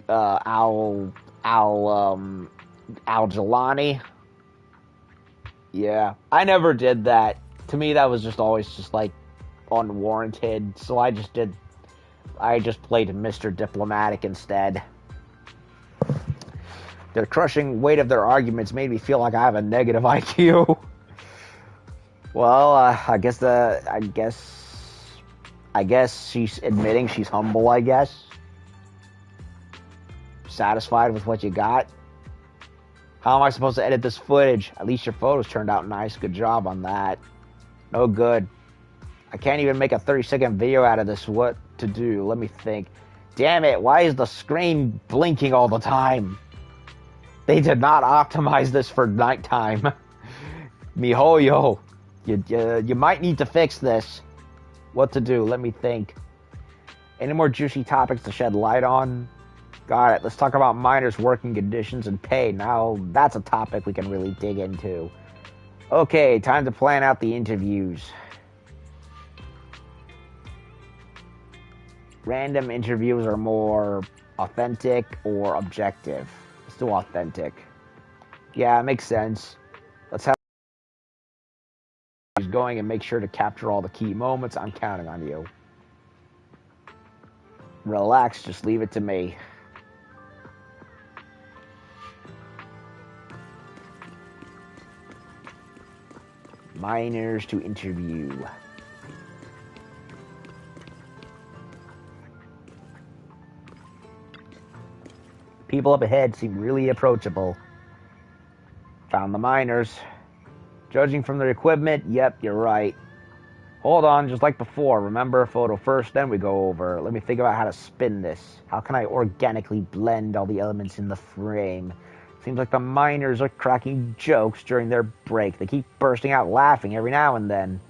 [SPEAKER 1] Al-Jelani. Yeah, I never did that. To me, that was just always just like unwarranted. So I just played Mr. Diplomatic instead. The crushing weight of their arguments made me feel like I have a negative IQ. Well, I guess she's admitting she's humble, I guess. Satisfied with what you got? How am I supposed to edit this footage? At least your photos turned out nice. Good job on that. No good. I can't even make a 30-second video out of this. What to do? Let me think. Damn it, why is the screen blinking all the time? They did not optimize this for nighttime. Mihoyo. You might need to fix this. What to do? Let me think. Any more juicy topics to shed light on? Got it. Let's talk about miners' working conditions and pay. Now, that's a topic we can really dig into. Okay, time to plan out the interviews. Random interviews are more authentic or objective. Let's do authentic. Yeah, it makes sense. Let's have going and make sure to capture all the key moments. I'm counting on you. Relax, just leave it to me. Miners to interview. People up ahead seem really approachable. Found the miners. Judging from their equipment, yep, you're right. Hold on, just like before. Remember, photo first, then we go over. Let me think about how to spin this. How can I organically blend all the elements in the frame? Seems like the miners are cracking jokes during their break. They keep bursting out laughing every now and then.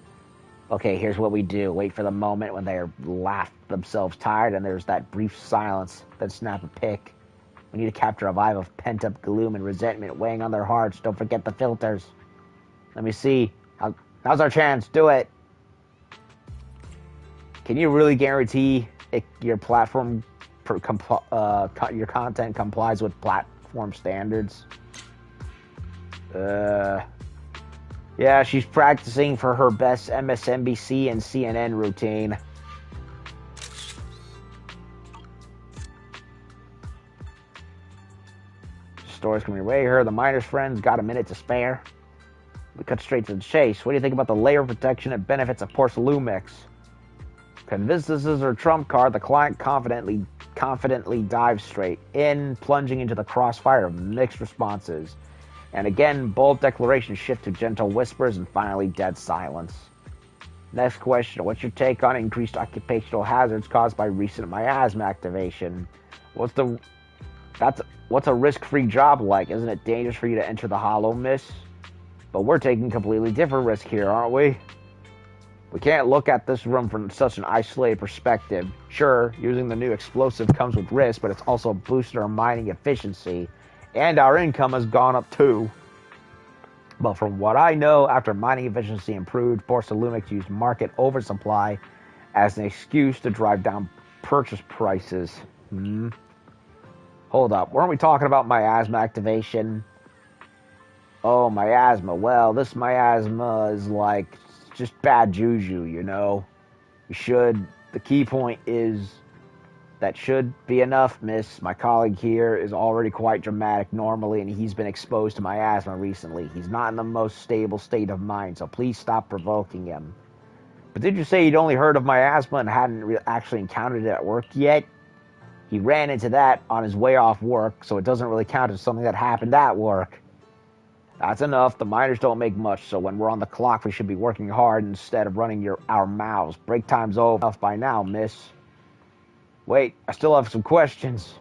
[SPEAKER 1] Okay, here's what we do. Wait for the moment when they laugh themselves tired and there's that brief silence. Then snap a pic. We need to capture a vibe of pent-up gloom and resentment weighing on their hearts. Don't forget the filters. Let me see. Now's our chance. Do it. Can you really guarantee your platform, your content complies with platform standards? Yeah, she's practicing for her best MSNBC and CNN routine. Stories coming your way here. The miner's friends got a minute to spare. We cut straight to the chase. What do you think about the layer of protection and benefits of Boocelume mix? Convinced this is her trump card, the client confidently dives straight in, plunging into the crossfire of mixed responses. And again, bold declarations shift to gentle whispers and finally dead silence. Next question. What's your take on increased occupational hazards caused by recent miasma activation? What's a risk-free job like? Isn't it dangerous for you to enter the hollow mist? But we're taking completely different risk here, aren't we? We can't look at this room from such an isolated perspective. Sure, using the new explosive comes with risk, but it's also boosted our mining efficiency. And our income has gone up too. But from what I know, after mining efficiency improved, Boocelume used market oversupply as an excuse to drive down purchase prices. Hold up, weren't we talking about miasma activation? Oh, miasma. Well, this miasma is like just bad juju, you know? The key point is that should be enough, miss. My colleague here is already quite dramatic normally, and he's been exposed to miasma recently. He's not in the most stable state of mind, so please stop provoking him. But did you say you'd only heard of miasma and hadn't actually encountered it at work yet? He ran into that on his way off work, so it doesn't really count as something that happened at work. That's enough. The miners don't make much, so when we're on the clock, we should be working hard instead of running our mouths. Break time's over enough by now, miss. Wait, I still have some questions.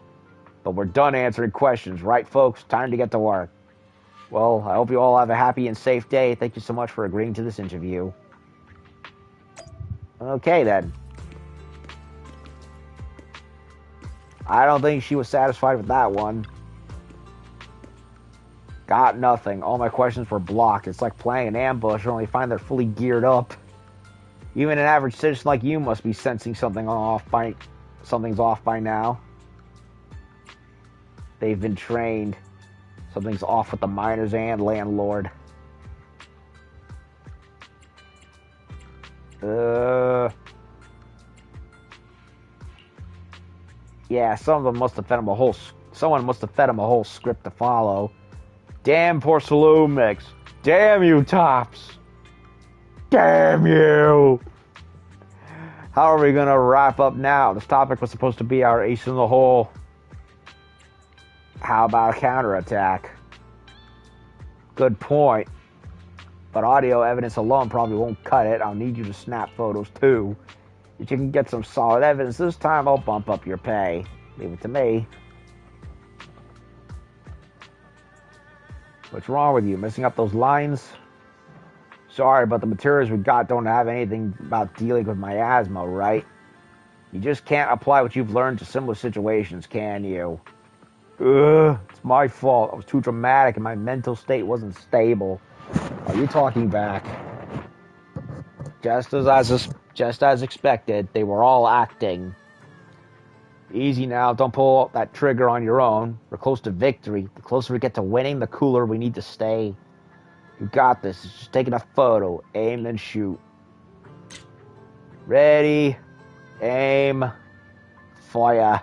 [SPEAKER 1] But we're done answering questions, right, folks? Time to get to work. Well, I hope you all have a happy and safe day. Thank you so much for agreeing to this interview. Okay, then. I don't think she was satisfied with that one. Got nothing. All my questions were blocked. It's like playing an ambush, only find they're fully geared up. Even an average citizen like you must be sensing something's off by now. They've been trained. Something's off with the miners and landlord. Yeah, someone must have fed him a whole script to follow. Damn Boocelume mix. Damn you, Tops. Damn you. How are we going to wrap up now? This topic was supposed to be our ace in the hole. How about a counterattack? Good point. But audio evidence alone probably won't cut it. I'll need you to snap photos too. If you can get some solid evidence this time, I'll bump up your pay. Leave it to me. What's wrong with you? Messing up those lines? Sorry, but the materials we got don't have anything about dealing with my asthma, right? You just can't apply what you've learned to similar situations, can you? Ugh, it's my fault. I was too dramatic and my mental state wasn't stable. Are you talking back? Just as expected, they were all acting. Easy now, don't pull that trigger on your own. We're close to victory. The closer we get to winning, the cooler we need to stay. You got this. It's just taking a photo. Aim, then shoot. Ready, aim, fire.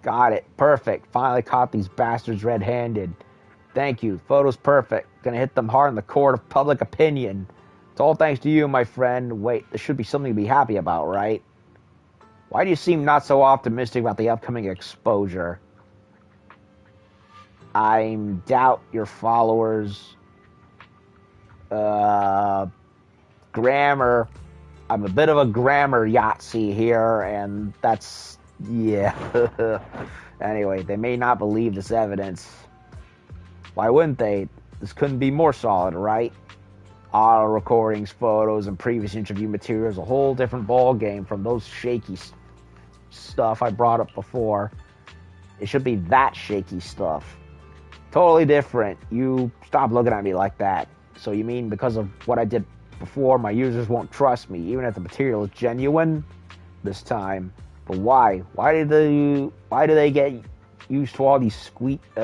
[SPEAKER 1] Got it. Perfect. Finally caught these bastards red-handed. Thank you. Photo's perfect. Gonna hit them hard in the court of public opinion. It's all thanks to you, my friend. Wait, this should be something to be happy about, right? Why do you seem not so optimistic about the upcoming exposure? I doubt your followers. Grammar. I'm a bit of a grammar Yahtzee here, and that's... yeah. Anyway, they may not believe this evidence. Why wouldn't they? This couldn't be more solid, right? Auto recordings, photos, and previous interview materials, a whole different ball game from those shaky stuff I brought up before. It should be that shaky stuff. Totally different. You stop looking at me like that. So you mean because of what I did before, my users won't trust me, even if the material is genuine this time? But why? Why do they get used to all these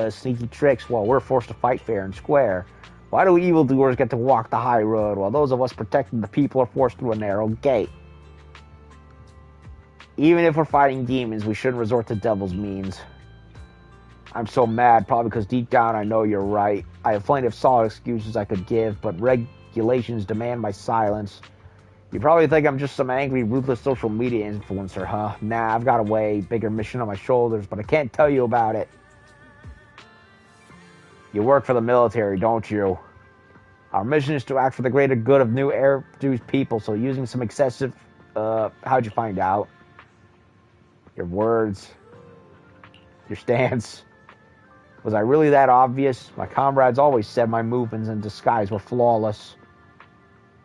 [SPEAKER 1] sneaky tricks while we're forced to fight fair and square? Why do evildoers get to walk the high road while those of us protecting the people are forced through a narrow gate? Even if we're fighting demons, we shouldn't resort to devil's means. I'm so mad, probably because deep down I know you're right. I have plenty of solid excuses I could give, but regulations demand my silence. You probably think I'm just some angry, ruthless social media influencer, huh? Nah, I've got a way bigger mission on my shoulders, but I can't tell you about it. You work for the military, don't you? Our mission is to act for the greater good of new air-produced people, so using some excessive... how'd you find out? Your words. Your stance. Was I really that obvious? My comrades always said my movements and disguise were flawless.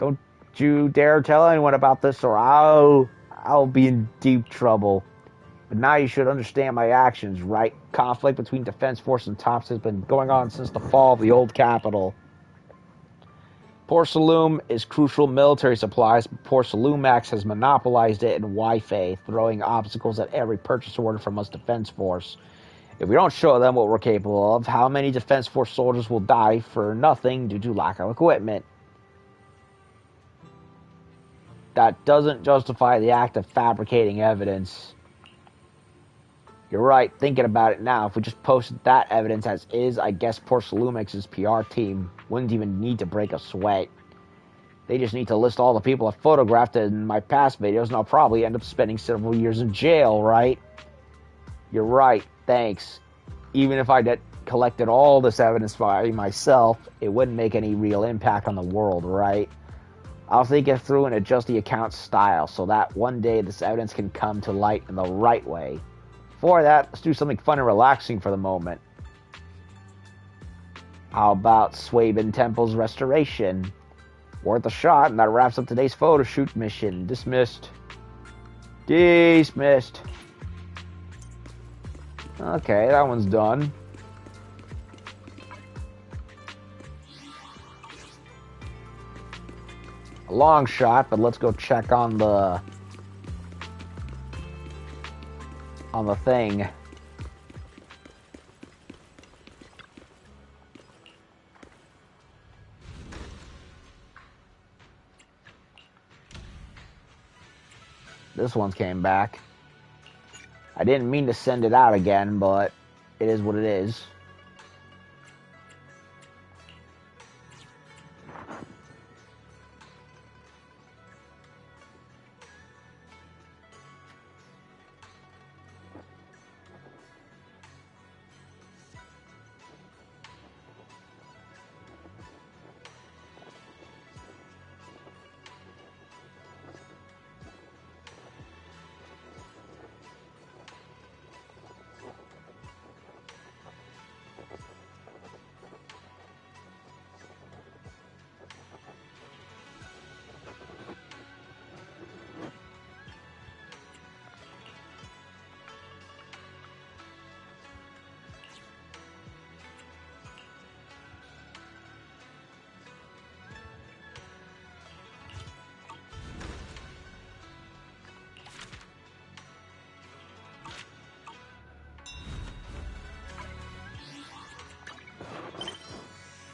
[SPEAKER 1] Don't you dare tell anyone about this, or I'll be in deep trouble. But now you should understand my actions, right? Conflict between Defense Force and Tops has been going on since the fall of the old capital. Boocelume is crucial military supplies, but Boocelumax has monopolized it in Wi-Fi, throwing obstacles at every purchase order from us Defense Force. If we don't show them what we're capable of, how many Defense Force soldiers will die for nothing due to lack of equipment? That doesn't justify the act of fabricating evidence. You're right, thinking about it now, if we just posted that evidence as is, I guess Boocelumex's PR team wouldn't even need to break a sweat. They just need to list all the people I photographed in my past videos, and I'll probably end up spending several years in jail, right? You're right, thanks. Even if I collected all this evidence by myself, it wouldn't make any real impact on the world, right? I'll think it through and adjust the account style so that one day this evidence can come to light in the right way. Before that, let's do something fun and relaxing for the moment. How about Swabian Temple's restoration? Worth a shot, and that wraps up today's photo shoot mission. Dismissed. Dismissed. Okay, that one's done. A long shot, but let's go check on the thing. This one's came back. I didn't mean to send it out again, but it is what it is.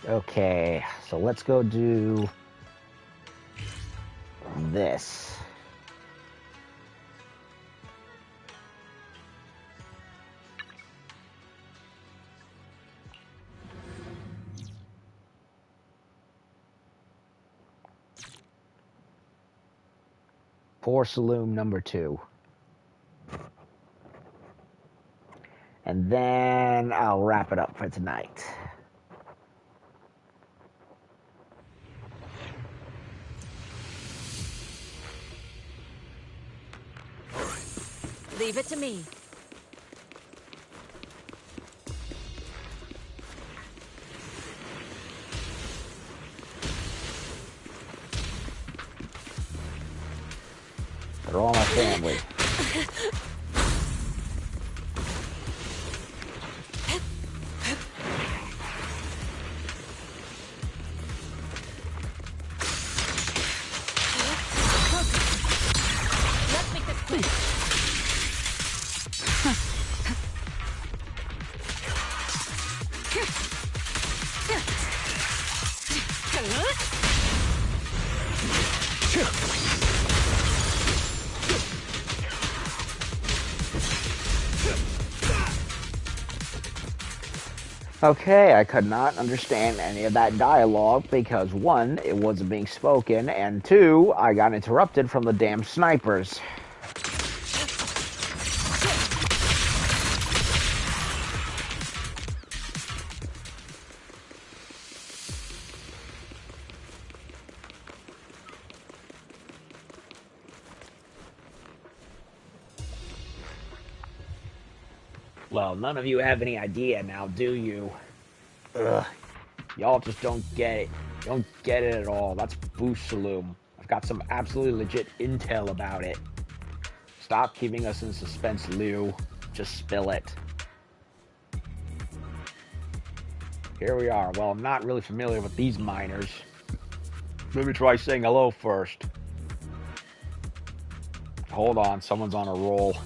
[SPEAKER 1] Okay, so let's go do this. Boocelume number 2. And then I'll wrap it up for tonight.
[SPEAKER 5] Leave it to me.
[SPEAKER 1] They're all my family.
[SPEAKER 5] Let's make this quick.
[SPEAKER 1] Okay, I could not understand any of that dialogue because 1, it wasn't being spoken, and 2, I got interrupted from the damn snipers. Well, none of you have any idea now, do you? Ugh. Y'all just don't get it. You don't get it at all. That's Boocelume. I've got some absolutely legit intel about it. Stop keeping us in suspense, Lou. Just spill it. Here we are. Well, I'm not really familiar with these miners. Let me try saying hello first. Hold on, someone's on a roll.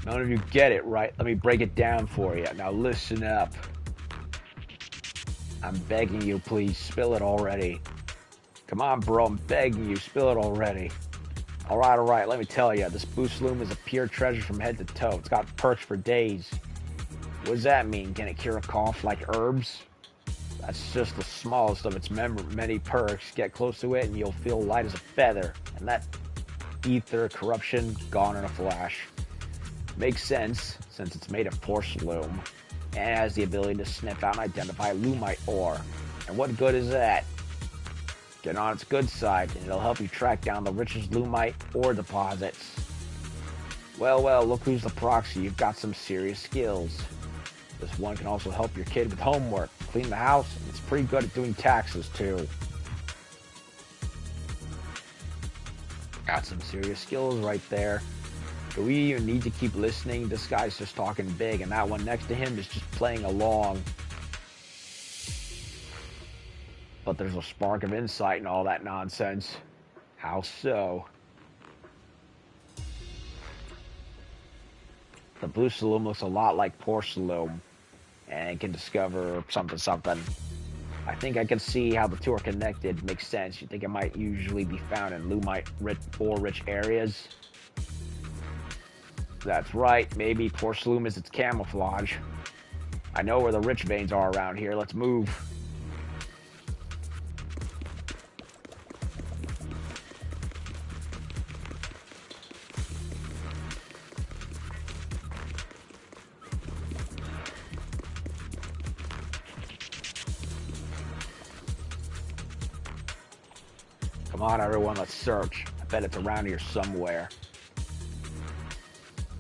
[SPEAKER 1] None of you get it, right? Let me break it down for you. Now listen up. I'm begging you, please, spill it already. Come on, bro, I'm begging you, spill it already. Alright, let me tell you, this Boocelume is a pure treasure from head to toe. It's got perks for days. What does that mean? Can it cure a cough like herbs? That's just the smallest of its many perks. Get close to it and you'll feel light as a feather. And that ether corruption gone in a flash. Makes sense, since it's made of Boocelume, and has the ability to sniff out and identify Lumite ore. And what good is that? Get on its good side, and it'll help you track down the richest Lumite ore deposits. Well, look who's the proxy. You've got some serious skills. This one can also help your kid with homework, clean the house, and it's pretty good at doing taxes, too. Got some serious skills right there. Do we even need to keep listening? This guy's just talking big, and that one next to him is just playing along. But there's a spark of insight in all that nonsense. How so? The Boocelume looks a lot like Boocelume, and it can discover something. I think I can see how the two are connected. Makes sense. You think it might usually be found in Lumite ore-rich areas? That's right, maybe Boocelume is its camouflage. I know where the rich veins are around here. Let's move. Come on, everyone, let's search. I bet it's around here somewhere.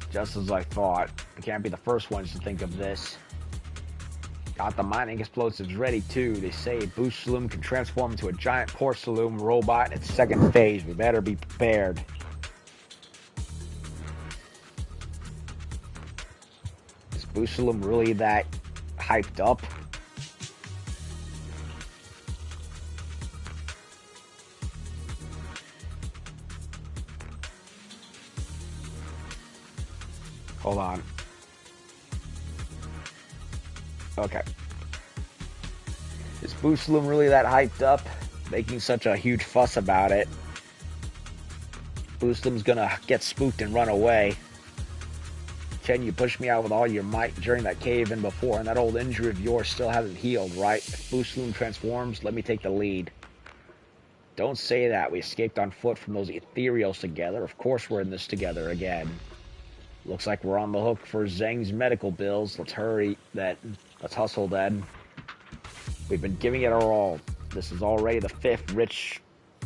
[SPEAKER 1] Just as I thought. We can't be the first ones to think of this. Got the mining explosives ready too. They say Boocelume can transform into a giant Boocelume robot in its second phase. We better be prepared. Is Boocelume really that hyped up? Hold on. Okay. Is Boocelume really that hyped up? Making such a huge fuss about it. Boocelume's gonna get spooked and run away. Chen, you pushed me out with all your might during that cave-in before, and that old injury of yours still hasn't healed, right? If Boocelume transforms, let me take the lead. Don't say that. We escaped on foot from those ethereals together. Of course we're in this together again. Looks like we're on the hook for Zheng's medical bills. Let's hurry then. Let's hustle then. We've been giving it our all. This is already the 5th rich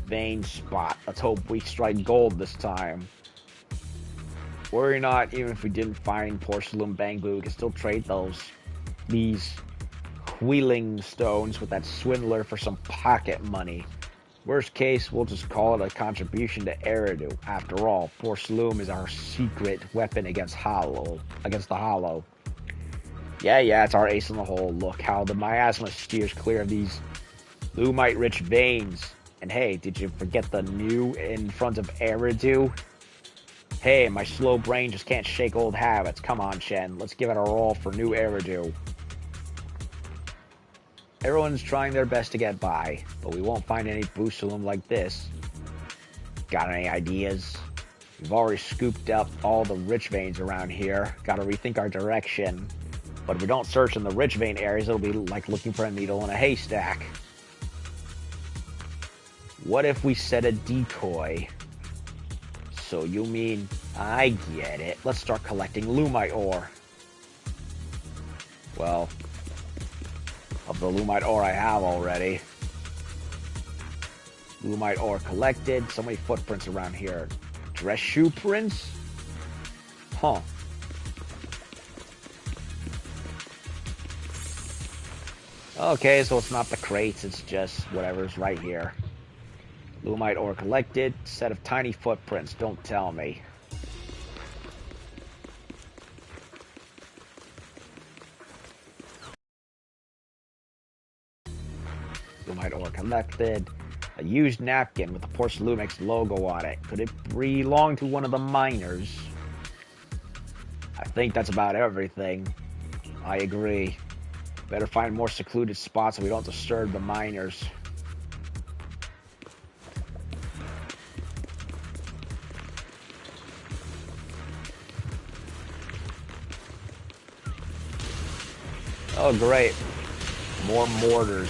[SPEAKER 1] vein spot. Let's hope we strike gold this time. Worry not, even if we didn't find porcelain bamboo, we can still trade these wheeling stones with that swindler for some pocket money. Worst case, we'll just call it a contribution to Eridu. After all, Boocelume is our secret weapon against the Hollow. Yeah, it's our ace in the hole. Look how the miasma steers clear of these Lumite-rich veins. And hey, did you forget the new in front of Eridu? Hey, my slow brain just can't shake old habits. Come on, Chen. Let's give it our all for new Eridu. Everyone's trying their best to get by, but we won't find any Boocelume like this. Got any ideas? We've already scooped up all the rich veins around here. Gotta rethink our direction. But if we don't search in the rich vein areas, it'll be like looking for a needle in a haystack. What if we set a decoy? So you mean, I get it. Let's start collecting Lumite ore. Well, of the Lumite ore I have already. Lumite ore collected. So many footprints around here. Dress shoe prints? Huh. Okay, so it's not the crates, it's just whatever's right here. Lumite ore collected. Set of tiny footprints, don't tell me. Lumite ore collected. A used napkin with the Porcelumex logo on it. Could it belong to one of the miners? I think that's about everything. I agree. Better find more secluded spots so we don't disturb the miners. Oh, great. More mortars.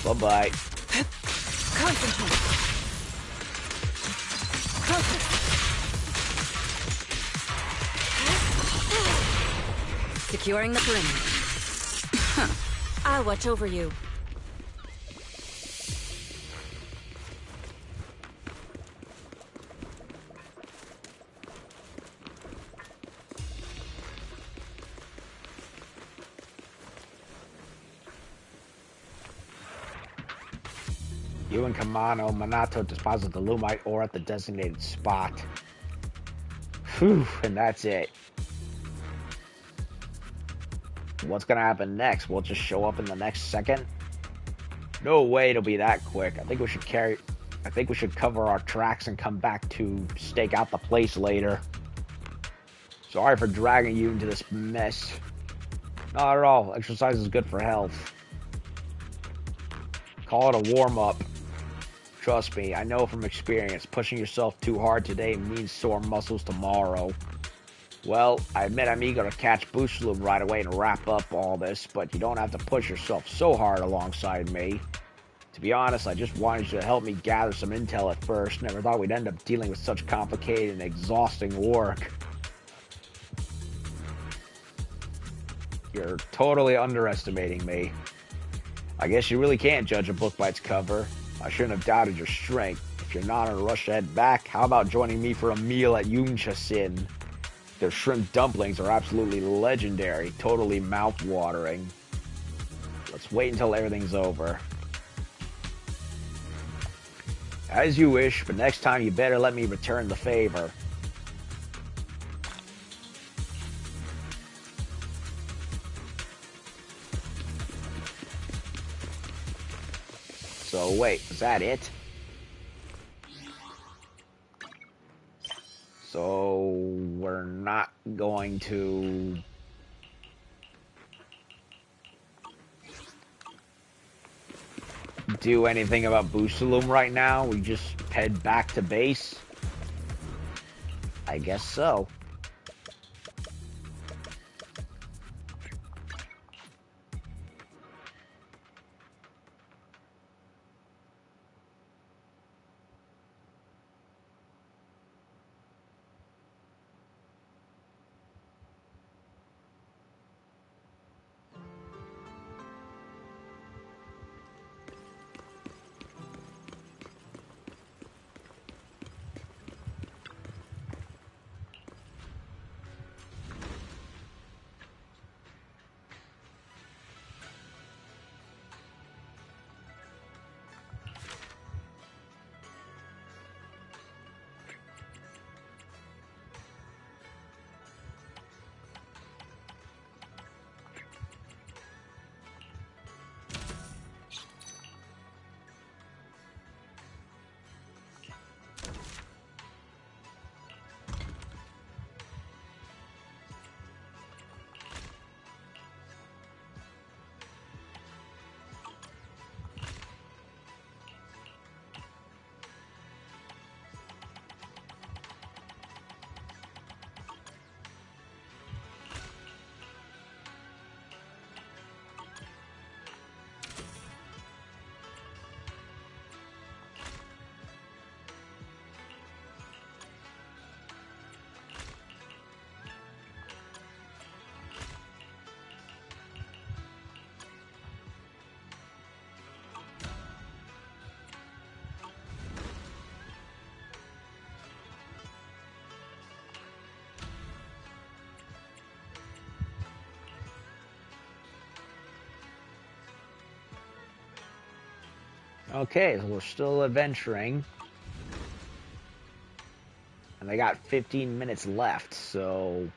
[SPEAKER 1] Bye-bye.
[SPEAKER 5] Concentrate. Securing the perimeter. I'll watch over you.
[SPEAKER 1] You and Kamano Minato deposit the Lumite ore at the designated spot. Whew, and that's it. What's gonna happen next? We'll just show up in the next second? No way it'll be that quick. I think we should cover our tracks and come back to stake out the place later. Sorry for dragging you into this mess. Not at all. Exercise is good for health. Call it a warm-up. Trust me, I know from experience, pushing yourself too hard today means sore muscles tomorrow. Well, I admit I'm eager to catch Boocelume right away and wrap up all this, but you don't have to push yourself so hard alongside me. To be honest, I just wanted you to help me gather some intel at first. Never thought we'd end up dealing with such complicated and exhausting work. You're totally underestimating me. I guess you really can't judge a book by its cover. I shouldn't have doubted your strength. If you're not in a rush to head back, how about joining me for a meal at Yuncha-sin? Their shrimp dumplings are absolutely legendary, totally mouth-watering. Let's wait until everything's over. As you wish, but next time you better let me return the favor. So wait, is that it? So we're not going to do anything about Boocelume right now. We just head back to base. I guess so. Okay, so we're still adventuring. And they got 15 minutes left, so...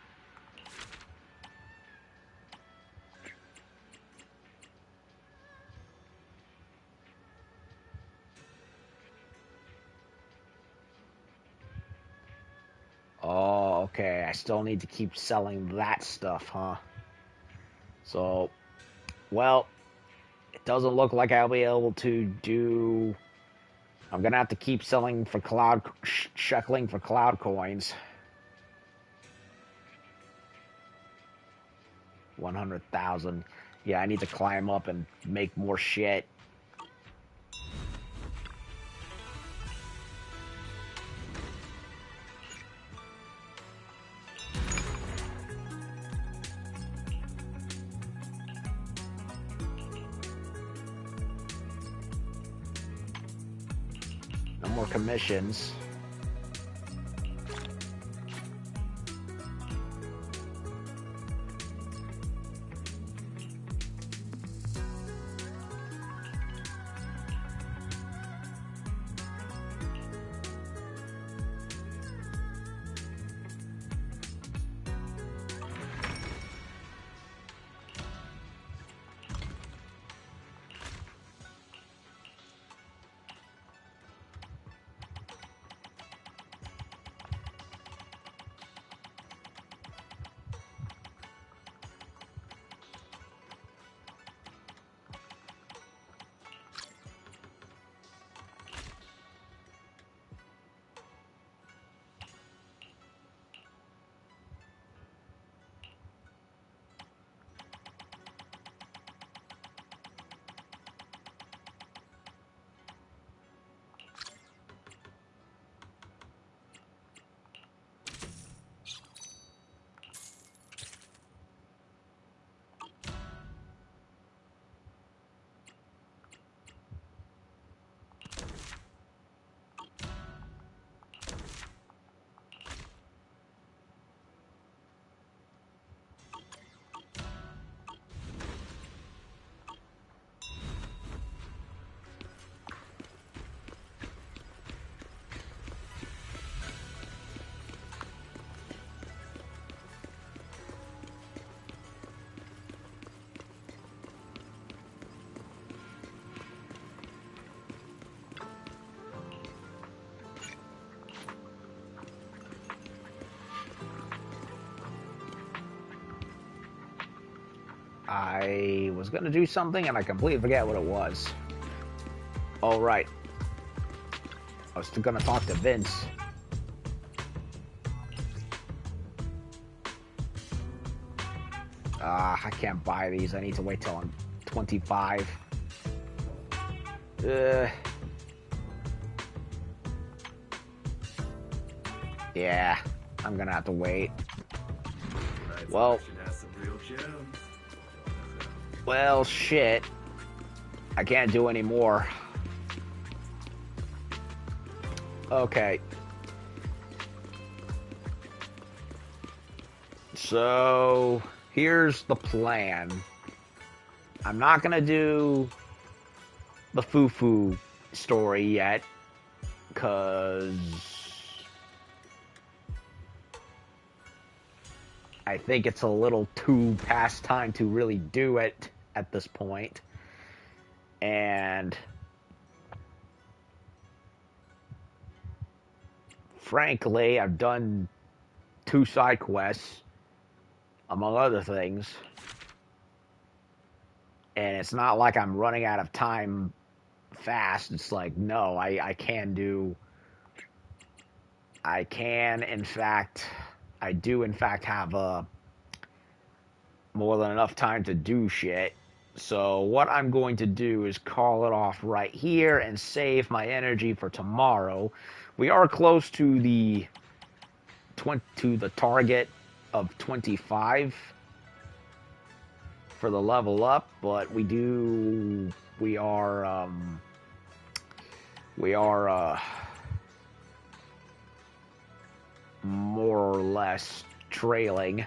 [SPEAKER 1] Oh, okay, I still need to keep selling that stuff, huh? So, well, it doesn't look like I'll be able to do... I'm gonna have to keep selling for cloud... Shuckling for cloud coins. 100,000. Yeah, I need to climb up and make more shit. No more commissions. I was gonna do something and I completely forget what it was. Oh, right. I was gonna talk to Vince. I can't buy these. I need to wait till I'm 25. Yeah, I'm gonna have to wait. Well, shit. I can't do any more. Okay. So, here's the plan. I'm not gonna do the Fufu story yet, because I think it's a little too past time to really do it at this point. And frankly, I've done 2 side quests, among other things. And it's not like I'm running out of time fast. It's like, no, I can do... I can, in fact... I do, in fact, have more than enough time to do shit. So what I'm going to do is call it off right here and save my energy for tomorrow. We are close to the target of 25 for the level up, but we are more or less trailing.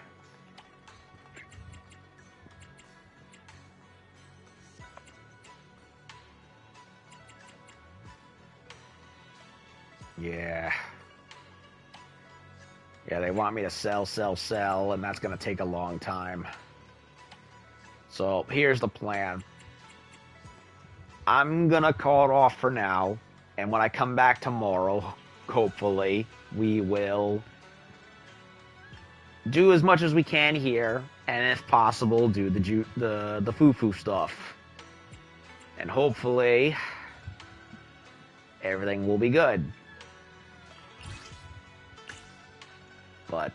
[SPEAKER 1] Yeah. Yeah, they want me to sell, and that's going to take a long time. So, here's the plan. I'm going to call it off for now, and when I come back tomorrow, hopefully, we will do as much as we can here, and if possible, do the Fufu stuff. And hopefully, everything will be good. But,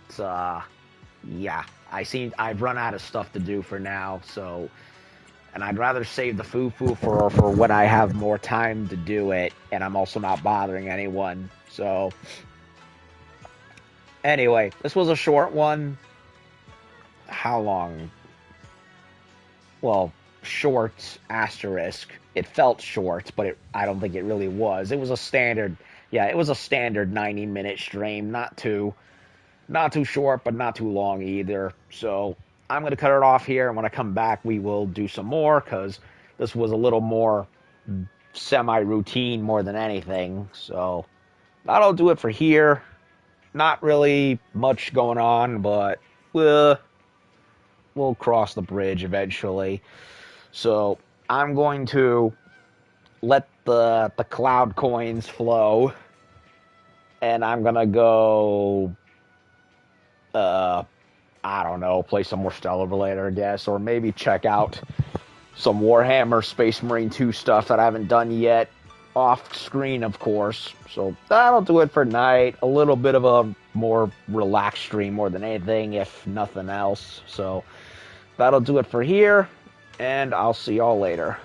[SPEAKER 1] yeah, I've run out of stuff to do for now, so... And I'd rather save the Fufu for when I have more time to do it, and I'm also not bothering anyone, so... Anyway, this was a short one. How long? Well, short asterisk. It felt short, but I don't think it really was. It was a standard... Yeah, it was a standard 90-minute stream, not too short, but not too long either. So I'm going to cut it off here, and when I come back, we will do some more, because this was a little more semi-routine more than anything. So that'll do it for here. Not really much going on, but we'll cross the bridge eventually. So I'm going to let the cloud coins flow, and I'm going to go... I don't know, play some more Stellar Blade, I guess, or maybe check out some Warhammer Space Marine 2 stuff that I haven't done yet, off screen, of course. So that'll do it for tonight. A little bit of a more relaxed stream more than anything, if nothing else. So that'll do it for here, and I'll see y'all later.